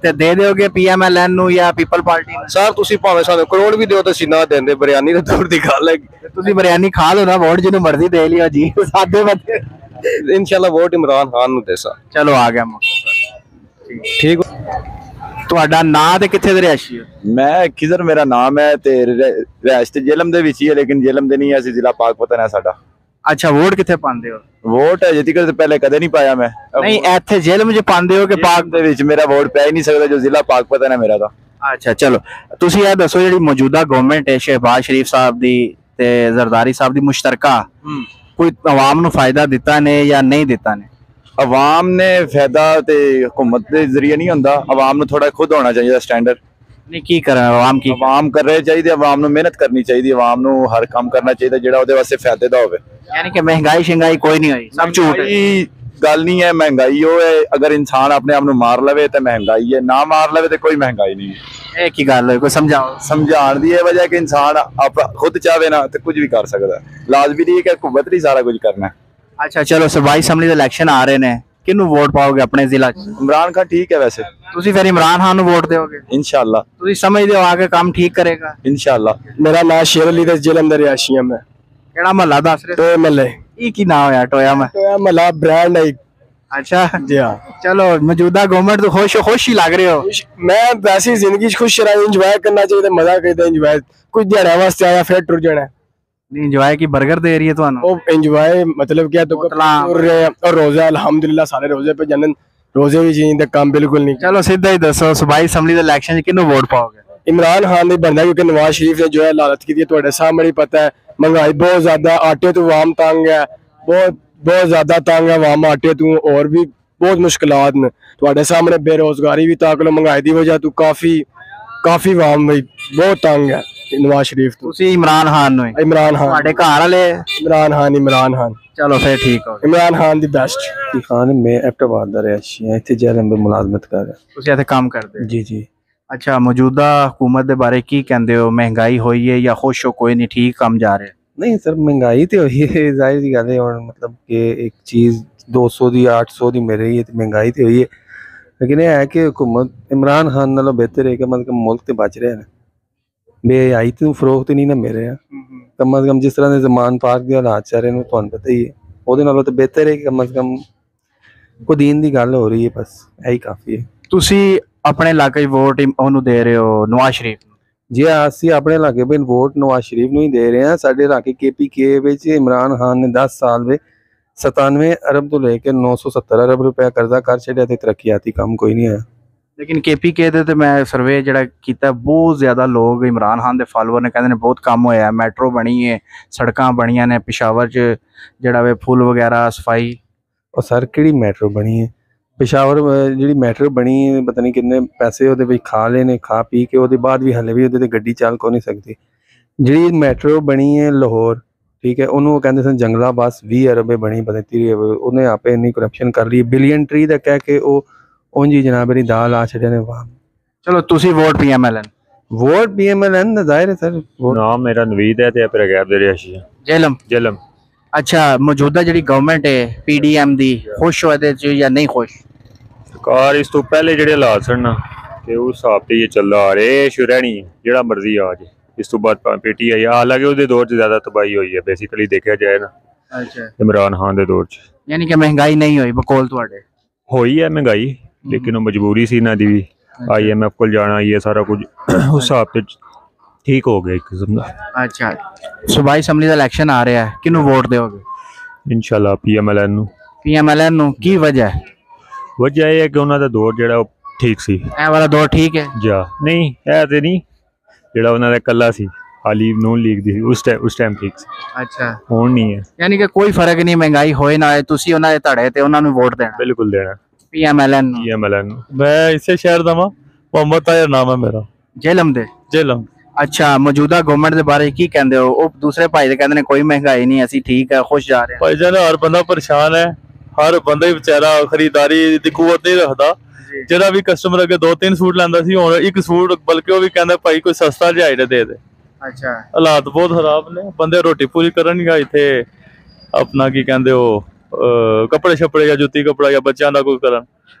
[SPEAKER 13] ते दे दोगे PMLN नु या पीपल पार्टी नु?
[SPEAKER 11] सर तुसी भावे सानू करोड़ भी दियो तो ਅਸੀਂ ਨਾ ਦੇਂਦੇ, ਬਿਰਿਆਨੀ ਤਾਂ ਦੂਰ ਦੀ ਗੱਲ ਹੈ।
[SPEAKER 13] ਤੁਸੀਂ ਬਿਰਿਆਨੀ ਖਾ ਲਓ ਨਾ, ਵੋਟ ਜਿਹਨੂੰ ਮਰਜ਼ੀ ਦੇ ਲਿਓ ਜੀ, ਸਾਦੇ ਬੰਦੇ।
[SPEAKER 11] इंशाल्लाह वोट इमरान खान नु देसा।
[SPEAKER 13] चलो आ गया मौका।
[SPEAKER 11] ठीक।
[SPEAKER 13] ਤੁਹਾਡਾ ਨਾਂ ਤੇ ਕਿੱਥੇ ਦੇ ਰਿਹਾਇਸ਼ੀ ਹੋ?
[SPEAKER 8] ਮੈਂ ਖਿਜ਼ਰ ਮੇਰਾ ਨਾਮ ਹੈ ਤੇ ਰਿਹਾਇਸ਼ ਤੇ ਜੇਲਮ ਦੇ ਵਿੱਚ ਹੀ ਹੈ, ਲੇਕਿਨ ਜੇਲਮ ਦੇ ਨਹੀਂ ਹੈ, ਅਸੀਂ ਜ਼ਿਲ੍ਹਾ ਪਾਕਪਤਨ ਹੈ ਸਾਡਾ।
[SPEAKER 13] ਅੱਛਾ, ਵੋਟ ਕਿੱਥੇ ਪਾਉਂਦੇ ਹੋ?
[SPEAKER 8] ਵੋਟ ਅਜੇ ਤੱਕ ਤੇ ਪਹਿਲੇ ਕਦੇ ਨਹੀਂ ਪਾਇਆ ਮੈਂ।
[SPEAKER 13] ਨਹੀਂ, ਇੱਥੇ ਜੇਲਮ 'ਚ ਪਾਉਂਦੇ ਹੋ ਕਿ ਪਾਕ
[SPEAKER 8] ਦੇ ਵਿੱਚ? ਮੇਰਾ ਵੋਟ ਪੈ ਹੀ ਨਹੀਂ ਸਕਦਾ, ਜੋ ਜ਼ਿਲ੍ਹਾ ਪਾਕਪਤਨ ਹੈ ਮੇਰਾ ਤਾਂ।
[SPEAKER 13] ਅੱਛਾ ਚਲੋ, ਤੁਸੀਂ ਇਹ ਦੱਸੋ ਜਿਹੜੀ ਮੌਜੂਦਾ ਗਵਰਨਮੈਂਟ ਹੈ ਸ਼ਹਿਬਾਜ਼ ਸ਼ਰੀਫ ਸਾਹਿਬ ਦੀ ਤੇ ਜ਼ਰਦਾਰੀ ਸਾਹਿਬ ਦੀ ਮੁਸ਼ਤਰਕਾ, ਕੋਈ ਆਵਾਮ ਨੂੰ ਫਾਇਦਾ ਦਿੱਤਾ ਨੇ ਜਾਂ ਨਹੀਂ ਦਿੱਤਾ ਨੇ?
[SPEAKER 8] ਆਵਾਮ ਨੇ ਫਾਇਦਾ ਤੇ ਹਕੂਮਤ ਦੇ ਜ਼ਰੀਏ ਨਹੀਂ ਹੁੰਦਾ, ਆਵਾਮ ਨੂੰ ਥੋੜਾ ਖੁਦ ਹੋਣਾ ਚਾਹੀਦਾ ਸਟੈਂਡਰਡ।
[SPEAKER 3] ਨਹੀਂ ਕੀ ਕਰਨ ਆਵਾਮ ਕੀ
[SPEAKER 8] ਆਵਾਮ ਕਰ ਰਹੇ ਚਾਹੀਦੀ, ਆਵਾਮ ਨੂੰ ਮਿਹਨਤ ਕਰਨੀ ਚਾਹੀਦੀ, ਆਵਾਮ ਨੂੰ ਹਰ ਕੰਮ ਕਰਨਾ ਚਾਹੀਦਾ ਜਿਹੜਾ ਉਹਦੇ ਵਾਸਤੇ ਫਾਇਦੇ ਦਾ ਹੋਵੇ।
[SPEAKER 3] ਯਾਨੀ ਕਿ ਮਹਿੰਗਾਈ ਸ਼ਿੰਗਾਈ ਕੋਈ ਨਹੀਂ ਹੋਈ, ਸਭ ਝੂਠ ਹੈ।
[SPEAKER 8] ਮਹਿੰਗਾਈ ਗੱਲ ਨਹੀਂ ਹੈ, ਮਹਿੰਗਾਈ ਉਹ ਹੈ ਅਗਰ ਇਨਸਾਨ ਆਪਣੇ ਆਪ ਨੂੰ ਮਾਰ ਲਵੇ ਤੇ ਮਹਿੰਗਾਈ ਹੈ, ਨਾ ਮਾਰ ਲਵੇ ਤੇ ਕੋਈ ਮਹਿੰਗਾਈ ਨਹੀਂ ਹੈ।
[SPEAKER 3] ਇਹ ਕੀ ਗੱਲ ਹੋਈ, ਕੋਈ ਸਮਝਾਓ।
[SPEAKER 8] ਸਮਝਾਉਣ ਦੀ ਇਹ ਵਜ੍ਹਾ ਕਿ ਇਨਸਾਨ ਆਪ ਖੁਦ ਚਾਹਵੇ ਨਾ ਤੇ ਕੁਝ ਵੀ ਕਰ ਸਕਦਾ ਹੈ। ਲਾਜ਼ਮੀ ਨਹੀਂ ਹੈ ਕਿ ਹੁਕੂਮਤ ਨਹੀਂ ਸਾਰਾ ਕੁਝ ਕਰਨਾ ਹੈ।
[SPEAKER 3] ਅੱਛਾ ਚਲੋ ਸੂਬਾਈ ਅਸੈਂਬਲੀ ਦੇ ਇਲੈਕਸ਼ਨ ਆ ਰਹੇ ਨੇ, ਕਿਹਨੂੰ ਵੋਟ ਪਾਓਗੇ ਆਪਣੇ ਜ਼ਿਲ੍ਹਾ 'ਚ?
[SPEAKER 8] ਇਮਰਾਨ ਖਾਨ ਠੀਕ ਹੈ ਵੈਸੇ।
[SPEAKER 3] ਤੁਸੀਂ ਫਿਰ ਇਮਰਾਨ ਖਾਨ ਨੂੰ ਵੋਟ ਦਿਓਗੇ?
[SPEAKER 8] इंशाल्लाह।
[SPEAKER 3] ਤੁਸੀਂ ਸਮਝਦੇ ਹੋ ਆਗੇ ਕੰਮ ਠੀਕ ਕਰੇਗਾ?
[SPEAKER 8] इंशाल्लाह।
[SPEAKER 12] मेरा नाम शेर अली दस जेलम दे रिहायशी मैं।
[SPEAKER 3] ਕਿਹੜਾ ਮਹੱਲਾ ਦੱਸ ਰਹੇ?
[SPEAKER 12] टोया महल्ले।
[SPEAKER 3] ਇਹ ਕੀ ਨਾਮ ਹੋਇਆ ਟੋਇਆ ਮੈਂ?
[SPEAKER 12] टोया महल्ला ब्रांड है।
[SPEAKER 3] अच्छा
[SPEAKER 12] जी हाँ।
[SPEAKER 3] चलो मौजूदा गवर्नमेंट तो खुश ही लग रहे हो।
[SPEAKER 12] मैं वैसी जिंदगी खुश रहा, इंजॉय करना चाहिए, मजा करते इंजॉय। कुछ दिहाड़ा वास्ते आया फिर टुर जाना।
[SPEAKER 3] नहीं इंजॉय की बर्गर दे रही है ਤੁਹਾਨੂੰ?
[SPEAKER 12] ਉਹ ਇੰਜੋਏ ਮਤਲਬ क्या तो और रोजा अल्हम्दुलिल्लाह सारे रोजे पे जाने, रोजे भी चाहिए ते काम बिल्कुल नहीं।
[SPEAKER 3] चलो सीधा ही दसो सूबाई असैंबली ਦੇ ਇਲੈਕਸ਼ਨ 'ਚ ਕਿਹਨੂੰ ਵੋਟ ਪਾਓਗੇ?
[SPEAKER 12] इमरान खान ने बनना, क्योंकि नवाज शरीफ ने जो है लालत की थी ਤੁਹਾਡੇ सामने ही पता है। महंगाई बहुत ज्यादा, आटे तो आवाम तंग है, बहुत ज्यादा तंग है आवाम आटे तो, और भी बहुत मुश्किलात ने ਤੁਹਾਡੇ सामने। बेरोजगारी भी ताक लो, महंगाई की वजह तो काफी आवाम भाई बहुत तंग है नवाज शरीफ तो।
[SPEAKER 3] ਤੁਸੀਂ ਇਮਰਾਨ ਖਾਨ ਨੂੰ?
[SPEAKER 12] इमरान खान
[SPEAKER 3] ਤੁਹਾਡੇ ਘਰ ਵਾਲੇ?
[SPEAKER 12] इमरान खान।
[SPEAKER 3] चलो फिर ठीक हो।
[SPEAKER 12] Imran Khan the best.
[SPEAKER 17] खान मैं एबटाबाद दा रिहायशी हां, इत्थे जेलम में मुलाजमत कर रहा।
[SPEAKER 3] ਤੁਸੀਂ ਇੱਥੇ ਕੰਮ ਕਰਦੇ?
[SPEAKER 17] जी जी।
[SPEAKER 3] अच्छा मौजूदा हुकूमत ਦੇ ਬਾਰੇ ਕੀ ਕਹਿੰਦੇ ਹੋ? ਮਹਿੰਗਾਈ ਹੋਈ ਹੈ ਜਾਂ ਖੁਸ਼ ਹੋ? ਕੋਈ ਨਹੀਂ, ਠੀਕ ਕੰਮ ਜਾ ਰਿਹਾ?
[SPEAKER 17] नहीं सर महंगाई तो हुई है, जाहिर सी गल है। और मतलब कि एक चीज़ 200 दी 800 दी मिल रही है तो महंगाई तो हुई है, लेकिन यह है कि हुकूमत इमरान खान नालों बेहतर है कि मतलब मुल्क तो बच रहे हैं। बेहयाई तो फरोख्त नहीं ना मिल रहा, कम अज कम जिस तरह के जमान पार्क के हालात चल रहे हैं तुहानू पता ही है, ਉਹਦੇ ਨਾਲੋਂ तो बेहतर है कि कम अज कम ਕੋਈ ਦੀਨ ਦੀ ਗੱਲ ਹੋ ਰਹੀ है, बस यही काफ़ी है।
[SPEAKER 3] ਤੁਸੀਂ ਆਪਣੇ ਇਲਾਕੇ 'ਚ ਵੋਟ ਉਹਨੂੰ ਦੇ ਰਹੇ ਹੋ, ਨਵਾਜ਼ ਸ਼ਰੀਫ ਨੂੰ?
[SPEAKER 17] जी ਅਸੀਂ ਆਪਣੇ ਇਲਾਕੇ ਵਿੱਚ ਵੋਟ ਨਵਾਜ਼ ਸ਼ਰੀਫ ਨੂੰ ਹੀ ਦੇ ਰਹੇ ਹਾਂ। ਸਾਡੇ ਇਲਾਕੇ KPK ਵਿੱਚ ਇਮਰਾਨ ਖਾਨ ਨੇ 10 ਸਾਲ ਵਿੱਚ 97 ਅਰਬ ਤੋਂ ਲੈ ਕੇ 970 ਅਰਬ ਰੁਪਏ ਕਰਜ਼ਾ ਕਰ ਛੱਡਿਆ ਤੇ ਤਰੱਕੀਆਤੀ ਕੰਮ ਕੋਈ ਨਹੀਂ ਆਇਆ।
[SPEAKER 3] ਲੇਕਿਨ KPK ਦੇ ਤੇ ਮੈਂ ਸਰਵੇ ਜਿਹੜਾ ਕੀਤਾ, ਬਹੁਤ ਜ਼ਿਆਦਾ ਲੋਕ ਇਮਰਾਨ ਖਾਨ ਦੇ ਫਾਲੋਅਰ ਨੇ ਕਹਿੰਦੇ ਨੇ ਬਹੁਤ ਕੰਮ ਹੋਇਆ, ਮੈਟਰੋ ਬਣੀ ਹੈ, ਸੜਕਾਂ ਬਣੀਆਂ ਨੇ, ਪਿਸ਼ਾਵਰ 'ਚ ਜਿਹੜਾ ਵੇ ਫੁੱਲ ਵਗੈਰਾ ਸਫਾਈ।
[SPEAKER 17] ਉਹ ਸਰ ਕਿਹੜੀ ਮੈਟਰੋ ਬਣੀ ਹੈ? ਪਿਸ਼ਾਵਰ ਜਿਹੜੀ ਮੈਟਰੋ ਬਣੀ ਹੈ ਪਤਾ ਨਹੀਂ ਕਿੰਨੇ ਪੈਸੇ ਉਹਦੇ ਵਿੱਚ ਖਾ ਲਏ ਨੇ, ਖਾ ਪੀ ਕੇ ਉਹਦੇ ਬਾਅਦ ਵੀ ਹਲੇ ਵੀ ਉਹਦੇ ਤੇ ਗੱਡੀ ਚੱਲ ਕੋ ਨਹੀਂ ਸਕਦੀ। ਜਿਹੜੀ ਮੈਟਰੋ ਬਣੀ ਹੈ ਲਾਹੌਰ, ਠੀਕ ਹੈ, ਉਹਨੂੰ ਉਹ ਕਹਿੰਦੇ ਸਨ ਜੰਗਲਾ ਬੱਸ 20 ਅਰਬੇ ਬਣੀ, ਪਤਾ 30 ਅਰਬ। ਉਹਨੇ ਆਪੇ ਇੰਨੀ ਕਰਪਸ਼ਨ ਕਰ ਲਈ, ਬਿਲੀਅਨ ਟਰੀ ਦਾ ਕਹਿ ਕੇ ਉਹ ਉਂਝ ਹੀ ਜਨਾਬ ਮੇਰੀ ਦਾਲ ਆ ਛੱਡਿਆ ਨੇ ਵਾਹ।
[SPEAKER 3] ਚਲੋ ਤੁਸੀਂ ਵੋਟ PMLN?
[SPEAKER 17] वोट PMLN ਦਾ ਜ਼ਾਹਿਰ ਹੈ ਸਰ।
[SPEAKER 18] ਨਾਮ ਮੇਰਾ ਨਵੀਦ ਹੈ ਤੇ ਪਰ ਗੈਰ ਦੇ ਰਿਹਾਇਸ਼ੀ ਹੈ ਜੇਲਮ।
[SPEAKER 3] ਅੱਛਾ ਮੌਜੂਦਾ ਜਿਹੜੀ ਗਵਰਨਮੈਂਟ ਹੈ PDM ਦੀ, ਖੁਸ਼ ਹੋ ਇਹਦੇ 'ਚ ਜਾਂ ਨਹੀਂ ਖੁਸ਼?
[SPEAKER 18] ਸਰਕਾਰ ਇਸ ਤੋਂ ਪਹਿਲੇ ਜਿਹੜੇ ਹਾਲਾਤ ਸਨ ਨਾ ਤੇ ਉਸ ਹਿਸਾਬ ਤੇ ਇਹ ਚੱਲਦਾ ਆ ਰਿਹਾ, ਸ਼ੁਰੈਣੀ ਜਿਹੜਾ ਮਰਜ਼ੀ ਆ ਜੇ। ਇਸ ਤੋਂ ਬਾਅਦ PTI ਹਾਲਾਂਕਿ ਉਹਦੇ ਦੌਰ 'ਚ ਜ਼ਿਆਦਾ ਤਬਾਹੀ ਹੋਈ ਹੈ ਬੇਸਿਕਲੀ ਦੇਖਿਆ ਜਾਏ ਨਾ।
[SPEAKER 3] ਅੱਛਾ
[SPEAKER 18] ਇਮਰਾਨ ਖਾਨ ਦੇ ਦੌਰ 'ਚ
[SPEAKER 3] ਯਾਨੀ ਕਿ ਮਹਿੰਗਾਈ ਨਹੀਂ ਹੋਈ ਬਕੌਲ ਤੁਹਾਡੇ?
[SPEAKER 18] ਹੋਈ ਹੈ ਮਹਿੰਗਾਈ, ਲੇਕਿਨ ਉਹ ਮਜਬੂਰੀ ਸੀ ਇਹਨਾਂ ਦੀ ਵੀ। IMF ਕੋਲ ਜਾਣਾ, ਇਹ ਸਾਰਾ ਕੁਝ ਉਸ ਹਿਸਾਬ ਤੇ ਠੀਕ ਹੋ ਗਿਆ ਇੱਕ ਕਿਸਮ ਦਾ।
[SPEAKER 3] ਅੱਛਾ ਸੂਬਾਈ ਅਸੈਂਬਲੀ ਦਾ ਇਲੈਕਸ਼ਨ ਆ ਰਿਹਾ ਹੈ, ਕਿਹਨੂੰ ਵੋਟ ਦਿਓਗੇ?
[SPEAKER 18] ਇਨਸ਼ਾਅੱਲਾ PMLN ਨੂੰ।
[SPEAKER 3] PMLN ਨੂੰ ਕੀ ਵਜ੍ਹਾ ਹੈ?
[SPEAKER 18] ਵਜ੍ਹਾ ਇਹ ਹੈ ਕਿ ਉਹਨਾਂ ਦਾ ਦੌਰ ਜਿਹੜਾ ਉਹ ਠੀਕ ਸੀ।
[SPEAKER 3] ਇਹ ਵਾਲਾ ਦੌਰ ਠੀਕ ਹੈ?
[SPEAKER 18] ਜਾ ਨਹੀਂ, ਇਹ ਤੇ ਨਹੀਂ, ਜਿਹੜਾ ਉਹਨਾਂ ਦਾ ਇਕੱਲਾ ਸੀ ਹਾਲੀ ਨੂਨ ਲੀਗ ਦੀ ਉਸ ਟਾਈਮ ਠੀਕ ਸੀ।
[SPEAKER 3] ਅੱਛਾ
[SPEAKER 18] ਹੁਣ ਨਹੀਂ ਹੈ,
[SPEAKER 3] ਯਾਨੀ ਕਿ ਕੋਈ ਫਰਕ ਨਹੀਂ, ਮਹਿੰਗਾਈ ਹੋਏ ਨਾ ਹੋਏ, ਤੁਸੀਂ ਉਹਨਾਂ ਦੇ ਧੜੇ ਤੇ ਉਹਨਾਂ ਨੂੰ ਵੋਟ ਦੇਣਾ?
[SPEAKER 18] ਬਿਲकुल देना।
[SPEAKER 3] PMLN
[SPEAKER 18] ਨੂੰ।
[SPEAKER 19] मैं इसे शहर दा मोहम्मद ताहिर नाम है मेरा।
[SPEAKER 3] ਜੇਲਮ ਦੇ?
[SPEAKER 19] ਜੇਲਮ।
[SPEAKER 3] ਅੱਛਾ ਮੌਜੂਦਾ ਗਵਰਨਮੈਂਟ ਦੇ ਬਾਰੇ ਕੀ ਕਹਿੰਦੇ ਹੋ? ਉਹ ਦੂਸਰੇ ਭਾਈ ਦੇ ਕਹਿੰਦੇ ਨੇ ਕੋਈ ਮਹਿੰਗਾਈ ਨਹੀਂ, ਅਸੀਂ ਠੀਕ ਹੈ, ਖੁਸ਼ ਜਾ ਰਹੇ ਹਾਂ।
[SPEAKER 19] ਭਾਈਜਾਨ ਹਰ ਬੰਦਾ ਪਰੇਸ਼ਾਨ ਹੈ, ਹਰ ਬੰਦਾ ਹੀ ਵਿਚਾਰਾ ਖਰੀਦਾਰੀ ਦੀ ਕੁਵਤ ਨਹੀਂ ਰੱਖਦਾ। ਜਿਹੜਾ ਵੀ ਕਸਟਮਰ ਅੱਗੇ 2-3 ਸੂਟ ਲੈਂਦਾ ਸੀ, ਹੁਣ ਇੱਕ ਸੂਟ, ਬਲਕਿ ਉਹ ਵੀ ਕਹਿੰਦਾ ਭਾਈ ਕੋਈ ਸਸਤਾ ਜਿਹਾ ਹੀ ਦੇ ਦੇ।
[SPEAKER 3] ਅੱਛਾ
[SPEAKER 19] ਹਾਲਾਤ ਬਹੁਤ ਖਰਾਬ ਨੇ, ਬੰਦੇ ਰੋਟੀ ਪੂਰੀ ਕਰਨਗੇ ਇੱਥੇ ਆਪਣਾ ਕੀ ਕਹਿੰਦੇ ਉਹ ਕੱਪੜੇ ਛੱਪੜੇ ਜਾਂ ਜੁੱਤੀ ਕੱਪੜਾ ਜਾਂ ਬੱਚਿਆਂ ਦਾ ਕੋਈ ਕਰਨ।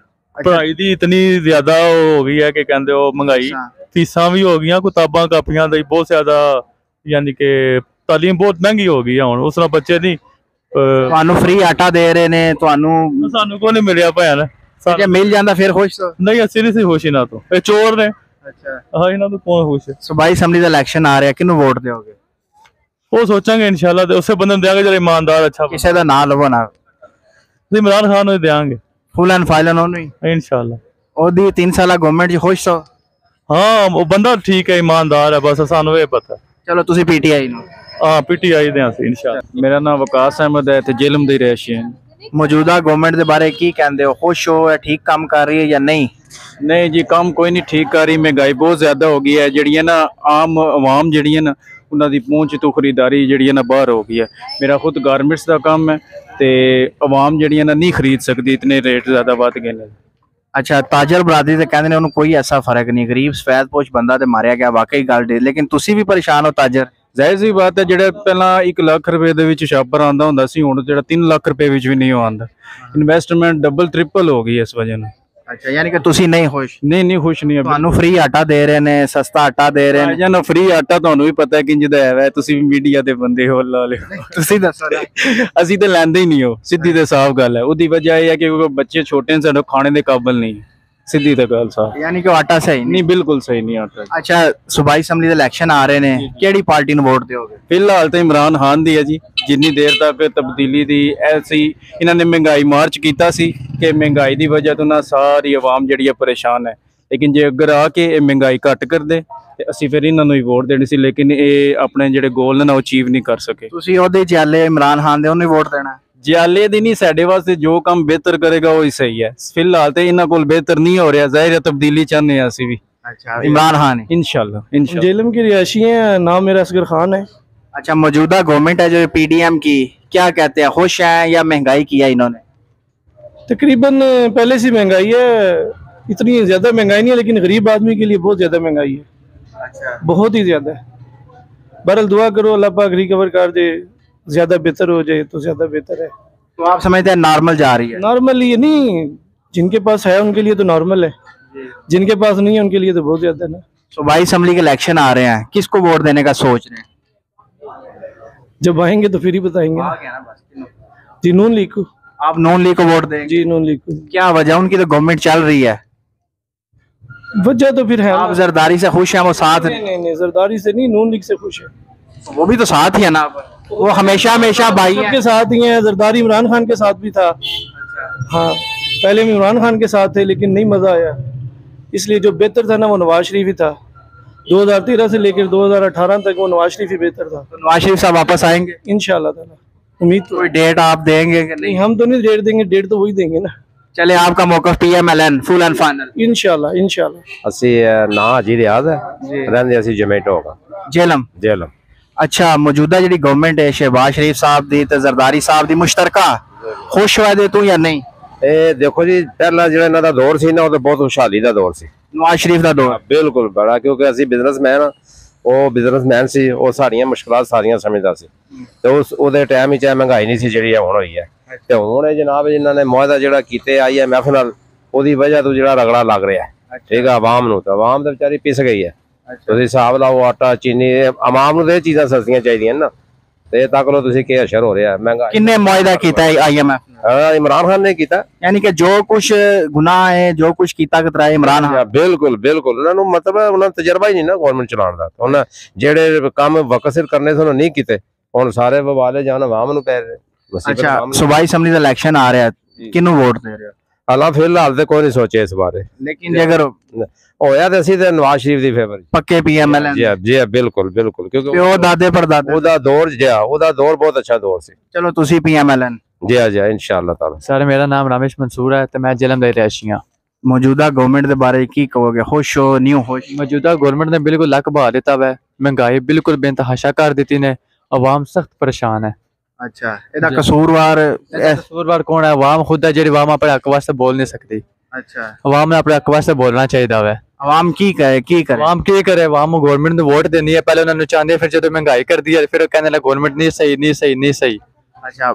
[SPEAKER 19] ਪੜ੍ਹਾਈ ਦੀ ਇਤਨੀ ਜ਼ਿਆਦਾ ਹੋ ਗਈ ਹੈ ਕਿ ਕਹਿੰਦੇ ਉਹ ਮਹਿੰਗਾਈ, ਫੀਸਾਂ ਵੀ ਹੋ ਗਈਆਂ, ਕਿਤਾਬਾਂ ਕਾਪੀਆਂ ਦਾ ਬਹੁਤ ਜ਼ਿਆਦਾ, ਯਾਨੀ ਕਿ ਤਾਲੀਮ ਬਹੁਤ ਮਹਿੰਗੀ ਹੋ ਗਈ ਹੈ ਹੁਣ। ਉਸ ਤਰ੍ਹਾਂ ਬੱਚੇ ਦੀ
[SPEAKER 3] ਤੁਹਾਨੂੰ ਫ੍ਰੀ ਆਟਾ ਦੇ ਰਹੇ ਨੇ, ਤੁਹਾਨੂੰ
[SPEAKER 19] ਸਾਨੂੰ ਕੋਈ ਨਹੀਂ ਮਿਲਿਆ ਭੈਣ।
[SPEAKER 3] ਜੇ ਮਿਲ ਜਾਂਦਾ ਫਿਰ ਖੁਸ਼ ਹੋ?
[SPEAKER 19] ਨਹੀਂ ਅਸੀਂ ਨਹੀਂ ਸੀ ਖੁਸ਼ ਇਹਨਾਂ ਤੋਂ, ਇਹ ਚੋਰ ਨੇ।
[SPEAKER 3] ਅੱਛਾ
[SPEAKER 19] ਹਾਂ ਇਹਨਾਂ ਤੋਂ ਕੌਣ ਖੁਸ਼ ਹੈ?
[SPEAKER 3] ਸੂਬਾਈ ਅਸੈਂਬਲੀ ਦਾ ਇਲੈਕਸ਼ਨ ਆ ਰਿਹਾ, ਕਿਹਨੂੰ ਵੋਟ ਦਿਓਗੇ?
[SPEAKER 19] ਉਹ ਸੋਚਾਂਗੇ ਇਨਸ਼ਾਅੱਲਾ ਤੇ ਉਸੇ ਬੰਦੇ ਨੂੰ ਦਿਆਂਗੇ ਜਿਹੜਾ ਇਮਾਨਦਾਰ ਅੱਛਾ।
[SPEAKER 3] ਕਿਸੇ ਦਾ ਨਾਂ ਲਵੋ ਨਾ।
[SPEAKER 19] ਇਮਰਾਨ ਖਾਨ ਨੂੰ ਦਿਆਂਗੇ
[SPEAKER 3] ਫੁੱਲ ਐਂਡ ਫਾਈਨਲ ਉਹਨੂੰ ਹੀ
[SPEAKER 19] ਇਨਸ਼ਾਅੱਲਾ।
[SPEAKER 3] ਉਹਦੀ 3 ਸਾਲਾ ਗਵਰਨਮੈਂਟ 'ਚ ਖੁਸ਼ ਹੋ?
[SPEAKER 19] ਹਾਂ ਉਹ ਬੰਦਾ ਠੀਕ ਹੈ, ਇਮਾਨਦਾਰ ਹੈ, ਬਸ ਸਾਨੂੰ ਇਹ ਪਤਾ।
[SPEAKER 3] ਚਲੋ ਤੁਸੀਂ PTI ਨੂੰ?
[SPEAKER 19] ਹਾਂ PTI ਦੇ ਅਸੀਂ ਇਨਸ਼ਾਅੱਲਾ।
[SPEAKER 20] ਮੇਰਾ ਨਾਮ ਵਕਾਸ ਅਹਿਮਦ ਹੈ ਤੇ ਜੇਲਮ ਦੀ ਰਿਹਾਇਸ਼ੀ ਹੈ।
[SPEAKER 13] मौजूदा गवर्नमेंट के बारे की कहते हो, खुश हो या ठीक काम कर रही है या नहीं?
[SPEAKER 20] नहीं जी, काम कोई नहीं ठीक कर रही। महंगाई बहुत ज़्यादा हो गई है, जड़ियाँ ना आम आवाम जड़ी है ना उन्होंने पहुँच तो खरीदारी जड़ी है ना बाहर हो गई है। मेरा खुद गारमेंट्स का काम है तो आवाम जड़ी है ना नहीं खरीद सकती, इतने रेट ज़्यादा बढ़ गए हैं।
[SPEAKER 13] अच्छा, ताजर बरादरी से कहते हैं कोई ऐसा फर्क नहीं, गरीब सफेदपोश बंदा तो मारिया गया, वाकई गल ठीक, लेकिन तुसी भी परेशान हो ताजर?
[SPEAKER 20] जाहिर सी बात है, ਜਿਹੜਾ ਪਹਿਲਾਂ 1 ਲੱਖ ਰੁਪਏ ਦੇ ਵਿੱਚ ਛਾਪਰ ਆਂਦਾ ਹੁੰਦਾ ਸੀ, ਹੁਣ ਜਿਹੜਾ 3 ਲੱਖ ਰੁਪਏ ਵਿੱਚ ਵੀ ਨਹੀਂ ਆਉਂਦਾ। ਇਨਵੈਸਟਮੈਂਟ ਡਬਲ ट्रिपल हो गई इस वजह ਨਾਲ।
[SPEAKER 13] अच्छा, यानी कि तुसी नहीं खुश?
[SPEAKER 20] नहीं खुश नहीं है।
[SPEAKER 13] ਤੁਹਾਨੂੰ फ्री आटा दे रहे ने, सस्ता आटा दे रहे ने?
[SPEAKER 20] ਜਾਂ ਨਾ फ्री ਆਟਾ ਤੁਹਾਨੂੰ ਵੀ ਪਤਾ ਕਿੰਜ ਦਾ ਹੈ, ਤੁਸੀਂ ਵੀ ਮੀਡੀਆ ਦੇ ਬੰਦੇ ਹੋ, ਲਾ ਲਿਓ।
[SPEAKER 13] ਤੁਸੀਂ ਦੱਸੋ ਨਾ।
[SPEAKER 20] ਅਸੀਂ ਤੇ ਲੈਂਦੇ ਹੀ ਨਹੀਂ ਹੋ, ਸਿੱਧੀ ਤੇ ਸਾਫ਼ ਗੱਲ ਹੈ। ਉਹਦੀ ਵਜ੍ਹਾ ਇਹ ਹੈ ਕਿ ਬੱਚੇ ਛੋਟੇ ਨੇ, ਸਾਡੇ ਖਾਣੇ ਦੇ ਕਾਬਿਲ नहीं, सीधी तो गल साफ।
[SPEAKER 13] यानी कि आटा सही
[SPEAKER 20] नहीं, बिल्कुल सही नहीं आटा।
[SPEAKER 13] अच्छा, सूबाई असैम्बली दे इलेक्शन आ रहे ने, केड़ी पार्टी नूं वोट दोगे?
[SPEAKER 20] फिलहाल तो इमरान खान दी है जी। जिन्नी देर तक तब्दीली दी ऐसी इन्होंने महंगाई मार्च किया सी कि महंगाई की वजह तो ना सारी आवाम जी परेशान है, लेकिन जे अगर आके महंगाई घट कर दे ते असीं फिर इन्होंने ही वोट देनी सी, लेकिन ये अपने जिहड़े गोल ने ना अचीव नहीं कर सके।
[SPEAKER 13] तुसीं ओहदे जाले इमरान खान दे ओनू वोट देना?
[SPEAKER 20] जियाले दी नहीं, साडे वास्ते जो काम बेहतर करेगा वही सही है। फिलहाल तो इन्हां कोल बेहतर नहीं हो रहा, जाहिर है तब्दीली चाहते हैं असीं भी।
[SPEAKER 13] अच्छा, इमरान खान
[SPEAKER 20] इंशाल्लाह।
[SPEAKER 11] जेलम की रिहायशी है, नाम मेरा असगर खान है।
[SPEAKER 13] अच्छा, मौजूदा गवर्नमेंट है जो PDM की, क्या कहते हैं, खुश हैं या महंगाई किया इन्होंने?
[SPEAKER 11] तकरीबन पहले से महंगाई है, इतनी ज्यादा महंगाई नहीं है, लेकिन गरीब आदमी के लिए बहुत ज्यादा महंगाई है।
[SPEAKER 13] अच्छा,
[SPEAKER 11] बहुत ही ज्यादा है। बहरहाल दुआ करो अल्लाह पाक रिकवर कर दे, ज्यादा बेहतर हो जाए तो ज्यादा बेहतर है।
[SPEAKER 13] तो आप समझते हैं नॉर्मल जा रही है?
[SPEAKER 11] नॉर्मल ये नहीं, जिनके पास है उनके लिए तो नॉर्मल है, जिनके पास नहीं है उनके लिए तो बहुत ज्यादा है ना।
[SPEAKER 13] सूबाई असम्बली के इलेक्शन आ रहे हैं, किसको वोट देने का सोच रहे हैं?
[SPEAKER 11] जब आएंगे तो फिर ही बताएंगे। जी, नून लीग को।
[SPEAKER 13] आप नून लीग को वोट देंगे?
[SPEAKER 11] जी, नून लीग को।
[SPEAKER 13] क्या वजह? उनकी तो गवर्नमेंट चल रही है।
[SPEAKER 11] वजह तो फिर है,
[SPEAKER 13] आप जरदारी से खुश हैं, वो साथ?
[SPEAKER 11] नहीं, जरदारी से नहीं, नून लीग से खुश है।
[SPEAKER 13] वो भी तो साथ ही है ना, वो हमेशा भाई
[SPEAKER 11] के साथ ही है। जरदारी इमरान खान के साथ भी था। हाँ, पहले में इमरान खान के साथ थे, लेकिन नहीं मजा आया, इसलिए जो बेहतर था ना वो नवाज शरीफ ही था। 2013 से लेकर 2018 तक वो नवाज शरीफ ही बेहतर था।
[SPEAKER 13] तो नवाज शरीफ साहब वापस आएंगे
[SPEAKER 11] इंशाल्लाह ताला, उम्मीद।
[SPEAKER 13] कोई डेट आप देंगे कि
[SPEAKER 11] नहीं? हम तो नहीं डेट देंगे, डेट तो वही देंगे ना।
[SPEAKER 13] चले, आपका मौका PMLN फुल एंड फाइनल?
[SPEAKER 11] इंशाल्लाह।
[SPEAKER 14] ਅਸੀਂ ਨਾ ਜੀ ਰਿਆਜ਼ ਹੈ, ਰਹਿੰਦੇ ਅਸੀਂ ਜਮੇਟੋ ਹੋਗਾ
[SPEAKER 13] जेलम। अच्छा, मौजूदा जी गवर्नमेंट है शहबाज शरीफ साहब दी ते जरदारी साहब दी मुश्तरका, खुश होए दे तू या नहीं?
[SPEAKER 14] ਇਹ ਦੇਖੋ ਜੀ, ਪਹਿਲਾਂ ਜਿਹੜਾ ਇਹਨਾਂ ਦਾ ਦੌਰ ਸੀ ਨਾ, ਉਹ ਤਾਂ ਬਹੁਤ ਖੁਸ਼ਹਾਲੀ ਦਾ ਦੌਰ ਸੀ,
[SPEAKER 13] नवाज शरीफ ਦਾ ਦੌਰ।
[SPEAKER 14] ਬਿਲਕੁਲ ਬੜਾ, ਕਿਉਂਕਿ ਅਸੀਂ ਬਿਜ਼ਨਸਮੈਨ, ਉਹ ਬਿਜ਼ਨਸਮੈਨ ਸੀ, ਉਹ ਸਾਰੀਆਂ ਮੁਸ਼ਕਲਾਂ ਸਾਰੀਆਂ ਸਮਝਦਾ ਸੀ, ਤੇ ਉਹਦੇ ਟਾਈਮ ਵਿੱਚ ਮਹਿੰਗਾਈ ਨਹੀਂ ਸੀ ਜਿਹੜੀ ਹੁਣ ਹੋਈ ਹੈ। ਤੇ ਹੁਣ ਇਹ ਜਨਾਬ ਜਿਨ੍ਹਾਂ ਨੇ ਮੁਆਹਦਾ ਜਿਹੜਾ ਕੀਤੇ IMF ਨਾਲ, ਉਹਦੀ ਵਜ੍ਹਾ ਤੋਂ ਜਿਹੜਾ ਰਗੜਾ ਲੱਗ ਰਿਹਾ ਹੈ, ਠੀਕ ਹੈ, ਆਵਾਮ ਨੂੰ, ਤਾਂ ਆਵਾਮ ਤਾਂ ਵਿਚਾਰੀ ਪਿਸ ਗਈ ਹੈ। ਤੁਸੀਂ ਹਿਸਾਬ ਲਾਓ, ਆਟਾ ਚੀਨੀ, ਆਵਾਮ ਨੂੰ ਤਾਂ ਇਹ ਚੀਜ਼ਾਂ ਸਸਤੀਆਂ ਚਾਹੀਦੀਆਂ ਨਾ, ਤੇ ਤੱਕ ਲੋ ਤੁਸੀਂ ਕੀ ਅਸਰ ਹੋ ਰਿਹਾ ਮਹਿੰਗਾਈ।
[SPEAKER 13] किन्ने मुआहदा कीता है IMF?
[SPEAKER 14] इमरान खान ने कीता,
[SPEAKER 13] यानी कि जो कुछ गुनाह है, जो कुछ कीता कतराए इमरान खान।
[SPEAKER 14] बिल्कुल बिल्कुल, ਉਹਨਾਂ ਨੂੰ ਮਤਲਬ ਉਹਨਾਂ ਦਾ ਤਜਰਬਾ ਹੀ ਨਹੀਂ ਨਾ ਗਵਰਨਮੈਂਟ ਚਲਾਉਣ ਦਾ, ਉਹਨਾਂ ਜਿਹੜੇ ਕੰਮ ਵਕਤ ਸਿਰ ਕਰਨੇ ਸੀ ਉਹ ਨਹੀਂ ਕੀਤੇ, ਹੁਣ ਸਾਰੇ ਬਵਾਲੇ ਜਾਨ ਆਵਾਮ ਨੂੰ ਪੈ ਰਹੇ।
[SPEAKER 13] अच्छा, सूबाई असम्बली ਦਾ ਇਲੈਕਸ਼ਨ ਆ ਰਿਹਾ, ਕਿਹਨੂੰ ਵੋਟ ਦੇ ਰਹੇ ਹੋ?
[SPEAKER 14] ਹਾਲਾਂ ਫਿਲਹਾਲ ਤੇ ਕੋਈ ਨਹੀਂ ਸੋਚਿਆ ਇਸ ਬਾਰੇ,
[SPEAKER 13] लेकिन ਜੇ ਅਗਰ
[SPEAKER 14] ਹੋਇਆ ਤੇ ਅਸੀਂ ਤੇ ਨਵਾਜ਼ ਸ਼ਰੀਫ ਦੀ ਫੇਵਰ
[SPEAKER 13] ਪੱਕੇ PMLN?
[SPEAKER 14] ਜੀ ਬਿਲकुल ਬਿਲकुल, ਕਿਉਂਕਿ
[SPEAKER 13] ਉਹ ਦਾਦੇ ਪੜਦਾਦੇ
[SPEAKER 14] ਉਹਦਾ ਦੌਰ ਬਹੁਤ ਅੱਛਾ ਦੌਰ ਸੀ।
[SPEAKER 13] ਚਲੋ ਤੁਸੀਂ PMLN?
[SPEAKER 14] जी इंशाअल्लाह ताला।
[SPEAKER 21] सर, मेरा नाम रमेश मंसूर है, तो मैं जेलम दे रिहायशी हाँ।
[SPEAKER 13] मौजूदा गवर्नमेंट के बारे की कहोगे, खुश हो नहीं हो? खुश।
[SPEAKER 21] मौजूदा गवर्नमेंट ने बिल्कुल लक बहा दिता है, महंगाई बिल्कुल बेतहाशा कर दी ने, अवाम सख्त परेशान है।
[SPEAKER 13] अच्छा, ਇਹਦਾ कसूरवार
[SPEAKER 21] कौन है? अवाम खुद है, जी अवाम अपने हक वास्ते बोल नहीं सकती।
[SPEAKER 13] अच्छा,
[SPEAKER 21] अवाम ने अपने हक वास्ते बोलना चाहिए है।
[SPEAKER 13] अवाम की करे
[SPEAKER 21] अवाम की करे? अवाम गवर्नमेंट ने वोट देनी है, पहले उन्होंने चाहते, फिर जो महंगाई कर दी है, फिर कहने लगे गवर्नमेंट नहीं सही।
[SPEAKER 13] अच्छा,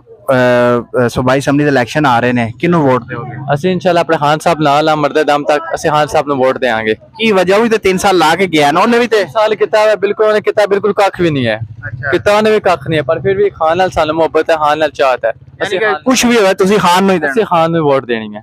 [SPEAKER 13] सूबाई असम्बली ਦੇ ਇਲੈਕਸ਼ਨ ਆ ਰਹੇ ਨੇ, ਕਿਹਨੂੰ ਵੋਟ ਦਿਓਗੇ?
[SPEAKER 21] ਅਸੀਂ ਇਨਸ਼ਾਅੱਲਾ ਆਪਣੇ ਖਾਨ ਸਾਹਿਬ ਨਾਲ ਮਰਦੇ ਦਮ ਤੱਕ ਅਸੀਂ ਖਾਨ ਸਾਹਿਬ ਨੂੰ ਵੋਟ ਦੇਵਾਂਗੇ।
[SPEAKER 13] ਕੀ ਵਜ੍ਹਾ? ਵੀ ਤੇ 3 ਸਾਲ ਲਾ ਕੇ ਗਿਆ ਨਾ, ਉਹਨੇ ਵੀ ਤੇ
[SPEAKER 21] ਸਾਲ ਕੀਤਾ ਹੈ, ਬਿਲਕੁਲ ਉਹਨੇ ਕੀਤਾ ਬਿਲਕੁਲ ਕੱਖ ਵੀ ਨਹੀਂ ਹੈ। ਕੀਤਾ ਉਹਨੇ ਵੀ ਕੱਖ ਨਹੀਂ ਹੈ, ਪਰ ਫਿਰ ਵੀ ਖਾਨ ਨਾਲ ਸਾਨੂੰ ਮੁਹੱਬਤ ਹੈ, ਖਾਨ ਨਾਲ ਚਾਹਤ ਹੈ।
[SPEAKER 13] ਅਸੀਂ ਕੁਝ ਵੀ ਹੋਵੇ ਤੁਸੀਂ ਖਾਨ ਨੂੰ ਹੀ ਦੇਣਾ?
[SPEAKER 21] ਅਸੀਂ ਖਾਨ ਨੂੰ ਵੋਟ ਦੇਣੀ ਹੈ।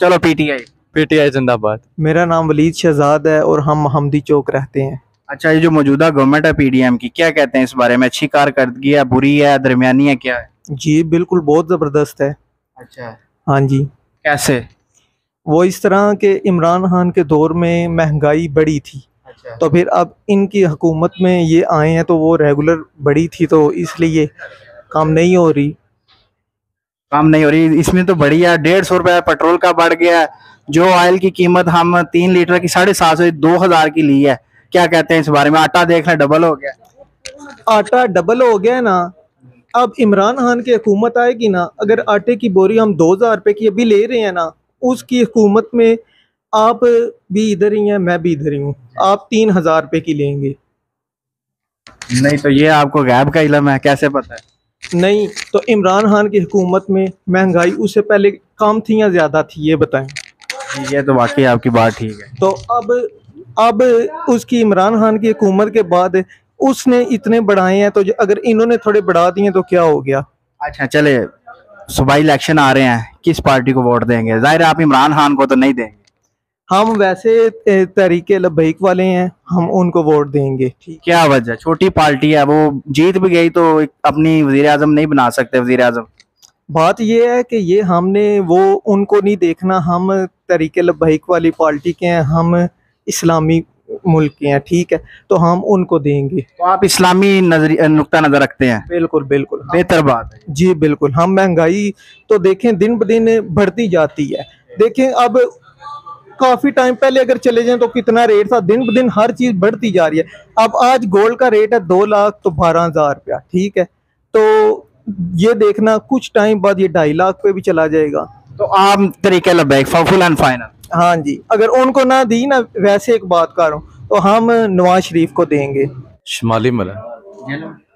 [SPEAKER 13] चलो PTI
[SPEAKER 21] जिंदाबाद।
[SPEAKER 2] मेरा नाम वलीद शहजाद है और हम महमदी चौक रहते हैं।
[SPEAKER 13] अच्छा, ये जो मौजूदा गवर्नमेंट है PDM की, क्या कहते हैं इस बारे में? अच्छी कारकर्दगी है, बुरी है, दरमियानी है, क्या है?
[SPEAKER 2] जी बिल्कुल बहुत ज़बरदस्त है।
[SPEAKER 13] अच्छा,
[SPEAKER 2] हाँ जी।
[SPEAKER 13] कैसे?
[SPEAKER 2] वो इस तरह के इमरान खान के दौर में महंगाई बढ़ी थी। तो फिर अब इनकी हुकूमत में ये आए हैं तो वो रेगुलर बढ़ी थी तो इसलिए काम नहीं हो रही।
[SPEAKER 13] इसमें तो बढ़िया 150 रुपया पेट्रोल का बढ़ गया है। जो ऑयल की कीमत हम 3 लीटर की 750 2000 की ली है, क्या कहते हैं इस बारे में? आटा देख लें डबल हो गया।
[SPEAKER 2] आटा डबल हो गया ना। अब इमरान खान की हुकूमत आएगी ना, अगर आटे की बोरी हम 2000 रुपए की अभी ले रहे हैं ना, उसकी हुकूमत में आप भी इधर ही हैं मैं भी इधर ही हूँ, आप 3000 रुपए की लेंगे।
[SPEAKER 13] नहीं तो ये आपको गैब का इल्म है, कैसे पता है?
[SPEAKER 2] नहीं तो इमरान खान की हुकूमत में महंगाई उससे पहले कम थी या ज्यादा थी, ये बताएं।
[SPEAKER 13] ये तो वाकई आपकी बात ठीक है।
[SPEAKER 2] तो अब उसकी इमरान खान की हुकूमत के बाद उसने इतने बढ़ाए हैं, तो अगर इन्होंने थोड़े बढ़ा दिए तो क्या हो गया?
[SPEAKER 13] अच्छा चले, सूबाई इलेक्शन आ रहे हैं, किस पार्टी को वोट देंगे? जाहिर है आप इमरान खान को तो नहीं देंगे।
[SPEAKER 2] हम वैसे तरीके लबैक वाले हैं, हम उनको वोट देंगे।
[SPEAKER 13] क्या वजह? छोटी पार्टी है, वो जीत भी गई तो अपनी वजीर आजम नहीं बना सकते वजीर आजम।
[SPEAKER 2] बात ये है कि ये हमने वो उनको नहीं देखना, हम तरीके लबैक वाली पार्टी के हैं, हम इस्लामी मुल्क के हैं, ठीक है, तो हम उनको देंगे।
[SPEAKER 13] तो आप इस्लामी नुक्ता नजर रखते हैं?
[SPEAKER 2] बिल्कुल बिल्कुल,
[SPEAKER 13] बेहतर बात है
[SPEAKER 2] जी बिल्कुल। हम महंगाई तो देखें दिन ब दिन बढ़ती जाती है। देखें अब काफी टाइम पहले अगर चले जाएं तो कितना रेट था, दिन ब दिन हर चीज बढ़ती जा रही है। अब आज गोल्ड का रेट है 2 लाख तो 12,000 रुपया, ठीक है, तो ये देखना कुछ टाइम बाद ये 2.5 लाख पे भी चला जाएगा।
[SPEAKER 13] तो आप तरीके लबैक फुल एंड फाइनल?
[SPEAKER 2] हाँ जी, अगर उनको ना दी ना, वैसे एक बात कर रहा हूँ, तो हम नवाज शरीफ को देंगे।
[SPEAKER 4] शमाली मला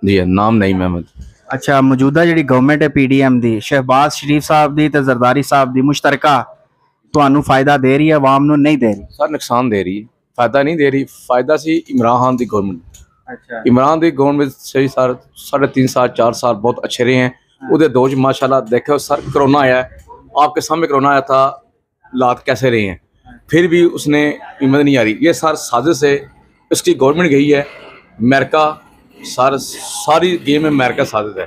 [SPEAKER 4] जी, नाम नहीं महमद।
[SPEAKER 13] अच्छा, मौजूदा जी गवर्नमेंट है PDM दी, शहबाज शरीफ साहब दी ते जरदारी साहब दी मुश्तरका ਤੁਹਾਨੂੰ फायदा दे रही है, आवाम ਨੂੰ नहीं दे रही?
[SPEAKER 4] सर नुकसान दे रही है, फायदा नहीं दे रही। फायदा सी इमरान खान की गवर्नमेंट।
[SPEAKER 13] अच्छा,
[SPEAKER 4] इमरान की गवर्नमेंट सही सर 3.5 साल 4 साल बहुत अच्छे रहे हैं। उधर दो माशाल्लाह देखो सर, कोरोना आया, आपके सामने कोरोना आया था, हालात कैसे रहे हैं, फिर भी उसने हिम्मत नहीं आ रही। ये सर साजिश है, इसकी गवर्नमेंट गई है अमेरिका, सारी गेम में अमेरिका साजिश है,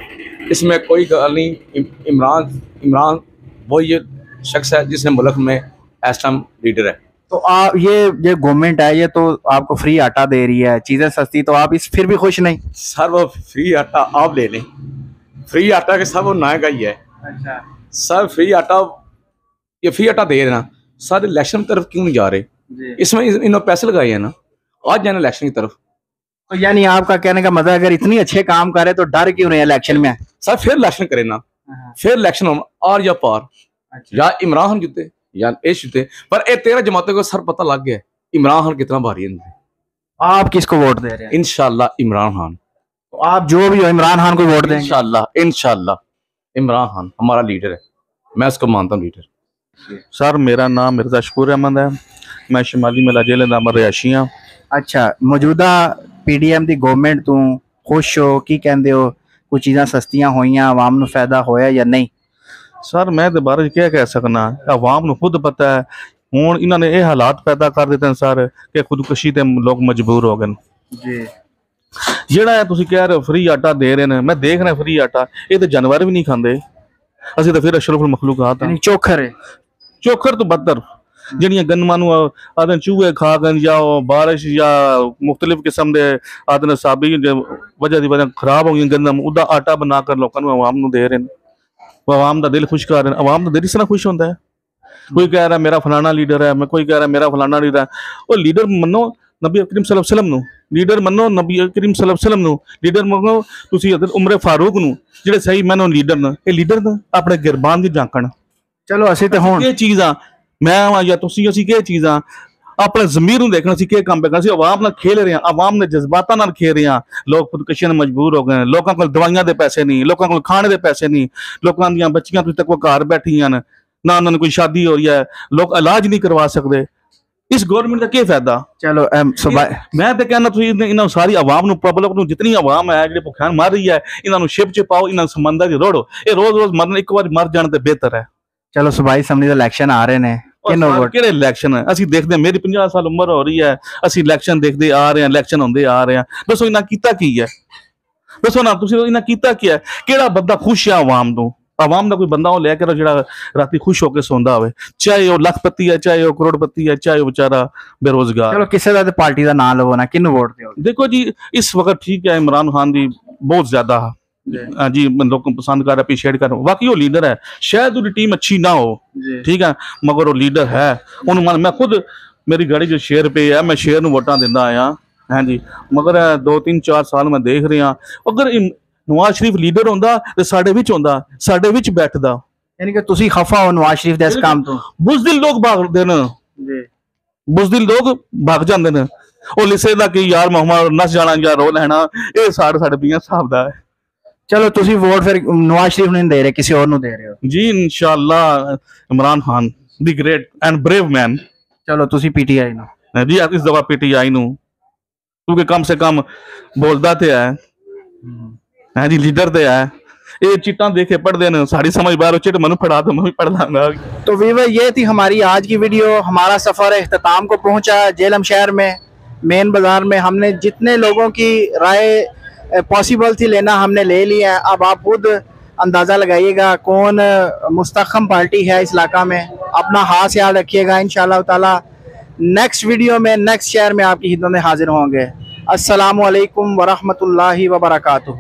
[SPEAKER 4] इसमें कोई गल नहीं। इमरान वो ये शख्स है जिसने मुल्क में इस टाइम लीडर है।
[SPEAKER 13] तो आप ये गवर्नमेंट है, ये तो आपको फ्री आटा दे रही है, चीजें सस्ती, तो आप इस फिर भी खुश नहीं?
[SPEAKER 4] सर वो फ्री आटा आप ले लें, फ्री आटा के सब वो नायक ही है।
[SPEAKER 13] अच्छा
[SPEAKER 4] सर फ्री आटा, ये फ्री आटा दे रहे ना सर, इलेक्शन की तरफ क्यों नहीं जा रहे? इसमें इन्होंने पैसे लगाए हैं ना, आज जाना इलेक्शन की तरफ।
[SPEAKER 13] तो यानी आपका कहने का मतलब अगर इतनी अच्छे काम करे तो डर क्यों रहे इलेक्शन में?
[SPEAKER 4] सर फिर इलेक्शन करे ना, फिर इलेक्शन हो आर या पार, या इमरान खान जीते या एश जीते, पर ये 13 जमातों को सर पता लग गया इमरान खान कितना भारी है।
[SPEAKER 13] आप किसको वोट दे रहे हैं?
[SPEAKER 4] इंशाल्लाह इमरान खान।
[SPEAKER 13] तो आप जो भी हो इमरान खान को वोट दें?
[SPEAKER 4] इंशाल्लाह इमरान खान हमारा लीडर है, मैं उसको मानता हूँ लीडर।
[SPEAKER 19] सर मेरा नाम मिर्जा शकूर अहमद है, मैं शमाली मेला जेल दा रिहायशी हाँ।
[SPEAKER 13] अच्छा, मौजूदा PDM दी गवर्नमेंट तू खुश हो, की कहते हो, कुछ चीज़ां सस्तियां होइयां, आवाम नू फायदा होया या नहीं?
[SPEAKER 19] सर मैं तो बारे क्या कह सकना, आवाम को खुद पता है। हुण इन्होंने ये हालात पैदा कर दिते हैं सर कि खुदकुशी ते लोग मजबूर हो गए
[SPEAKER 13] जी।
[SPEAKER 19] जेड़ा है तुसीं कह रहे हो फ्री आटा दे रहे हैं, मैं देख रहा फ्री आटा, ये तो जानवर भी नहीं खाते, असं तो फिर अशरफुल मखलूकात हैं।
[SPEAKER 13] चोखर है,
[SPEAKER 19] चोखर तो बदतर ਜਿਹੜੀਆਂ ਗੰਦਮਾਂ ਨੂੰ ਆਦਨ ਚੂਹੇ ਖਾ ਗਏ ਜਾਂ ਬਾਰਿਸ਼ ਜਾਂ ਮੁxtਲਿਫ ਕਿਸਮ ਦੇ ਆਦਨ ਸਾਬੀ ਵਜ੍ਹਾ ਦੀ ਵਜ੍ਹਾ ਖਰਾਬ ਹੋ ਗਈ ਗੰਦਮ, ਉਹਦਾ ਆਟਾ ਬਣਾ ਕੇ ਲੋਕਾਂ ਨੂੰ ਆਵਾਮ ਨੂੰ ਦੇ ਰਹੇ ਨੇ, आवाम का दिल खुश कर रहे हैं। आवाम का दिल इस तरह खुश होता है, कोई कह रहा है मेरा फलाना लीडर है, मैं कोई कह रहा है मेरा फलाना लीडर है। और लीडर मनो नबी करीम सल्लल्लाहु अलैहि वसल्लम नू, लीडर मनो नबी करीम सल्लल्लाहु अलैहि वसल्लम नू, लीडर मनो तुसी उमर फारूक नू, जेडे सही मैनो लीडर ने, ये लीडर ने अपने गिरबान दी झांकण।
[SPEAKER 13] चलो असि ते हुण
[SPEAKER 19] ये चीज़ आ मैं हाँ या तुसी असी के चीज़ आ अपने जमीर नू देखना सी के काम पे करना सी। आवाम नाल खेल रहे हैं, आवाम ने जज्बातां नाल खेल रहे हैं, लोग खुदकशियां नाल मजबूर हो गए, लोगों को दवाइयां दे पैसे नहीं, लोगों को खाने दे पैसे नहीं, लोगों दी बच्चियां तुझ तक वो घर बैठियां न, ना उन्होंने कोई शादी हो रही है, लोग इलाज नहीं करवा सकते। इस गवर्नमेंट का क्या फायदा?
[SPEAKER 13] चलो
[SPEAKER 19] मैं तो कहना तुसीं इन्हां सारी आवाम नू, पब्लिक नू, जितनी आवाम है जिहड़ी भुखियां मर रही है, इन्हां नू शिप च पाओ, इन्हां समंदर च रोड़ो, ये रोज रोज मरन, एक बार मर जाने ते बेहतर है।
[SPEAKER 13] चलो सूबाई असम्बली दे इलेक्शन आ रहे हैं,
[SPEAKER 19] किहड़े इलेक्शन है असीं देखदे, मेरी 50 साल उम्र हो रही है, असीं इलेक्शन देखते आ रहे हैं, इलेक्शन होंदे आ रहे हैं। दसो इन्हां कीता की है? दसो ना तुसीं इन्हां कीता की है? किहड़ा बंदा खुश है आवाम तो?
[SPEAKER 9] आवाम का कोई बंदा हो लैके जो राती खुश होकर सौंदा हो, चाहे वो लखपति है, चाहे वो करोड़पति है, चाहे वो बेचारा बेरोजगार।
[SPEAKER 13] चलो किसी का पार्टी का नाम लवो ना, किन्नू वोट दो?
[SPEAKER 9] देखो जी इस वक्त ठीक है इमरान खान की बहुत ज्यादा जी लोग पसंद कर रहे, अप्रीशिएट कर रहे, बाकी वो लीडर है, शायद उसकी टीम अच्छी ना हो, ठीक है, मगर वो लीडर है। उन्होंने मैं खुद मेरी गाड़ी जो शेयर पे है, मैं शेयर वोटा देना आया, हाँ जी, मगर 2-3-4 साल मैं देख रहा अगर नवाज शरीफ लीडर होंदा ते साडे विच होंदा, साडे विच बैठदा।
[SPEAKER 13] यानी कि तुसी खफा हो नवाज शरीफ दे इस काम तो?
[SPEAKER 9] बुज़दिल लोग भागदे न जी, बुज़दिल लोग भाग जांदे न। ओ लिसे दा कि यार मोहम्मद नस जाना या रो लेना, ये साढ़े पियां साहब दा है।
[SPEAKER 13] चलो तुसी वोट फिर नवाज शरीफ नहीं दे रहे, किसी और नु दे रहे हो?
[SPEAKER 9] जी इंशाअल्लाह Imran Khan the great and brave man.
[SPEAKER 13] चलो तुसी पीटीआई नु?
[SPEAKER 9] जी इस दफा पीटीआई नु, क्योंकि कम से कम बोलदा ते है, हाँ जी, लीडर ते है। ये चिट्टा देखे पढ़ते न, सारी समझ बाहर चिट मनु पढ़ा तो मैं भी पढ़ लांगा।
[SPEAKER 5] तो वीवर ये थी हमारी आज की वीडियो। हमारा सफ़र इख्तिताम को पहुंचा। जेलम शहर में मेन बाज़ार में हमने जितने लोगों की राय पॉसिबल थी लेना हमने ले लिया है। अब आप खुद अंदाज़ा लगाइएगा कौन मुस्तहकम पार्टी है इस इलाका में। अपना खास ख्याल रखिएगा। इंशाअल्लाह ताला नेक्स्ट वीडियो में नेक्स्ट शहर में आपकी खिदमत में हाजिर होंगे। अस्सलामु अलैकुम वरहमतुल्लाहि वबरकातुहू।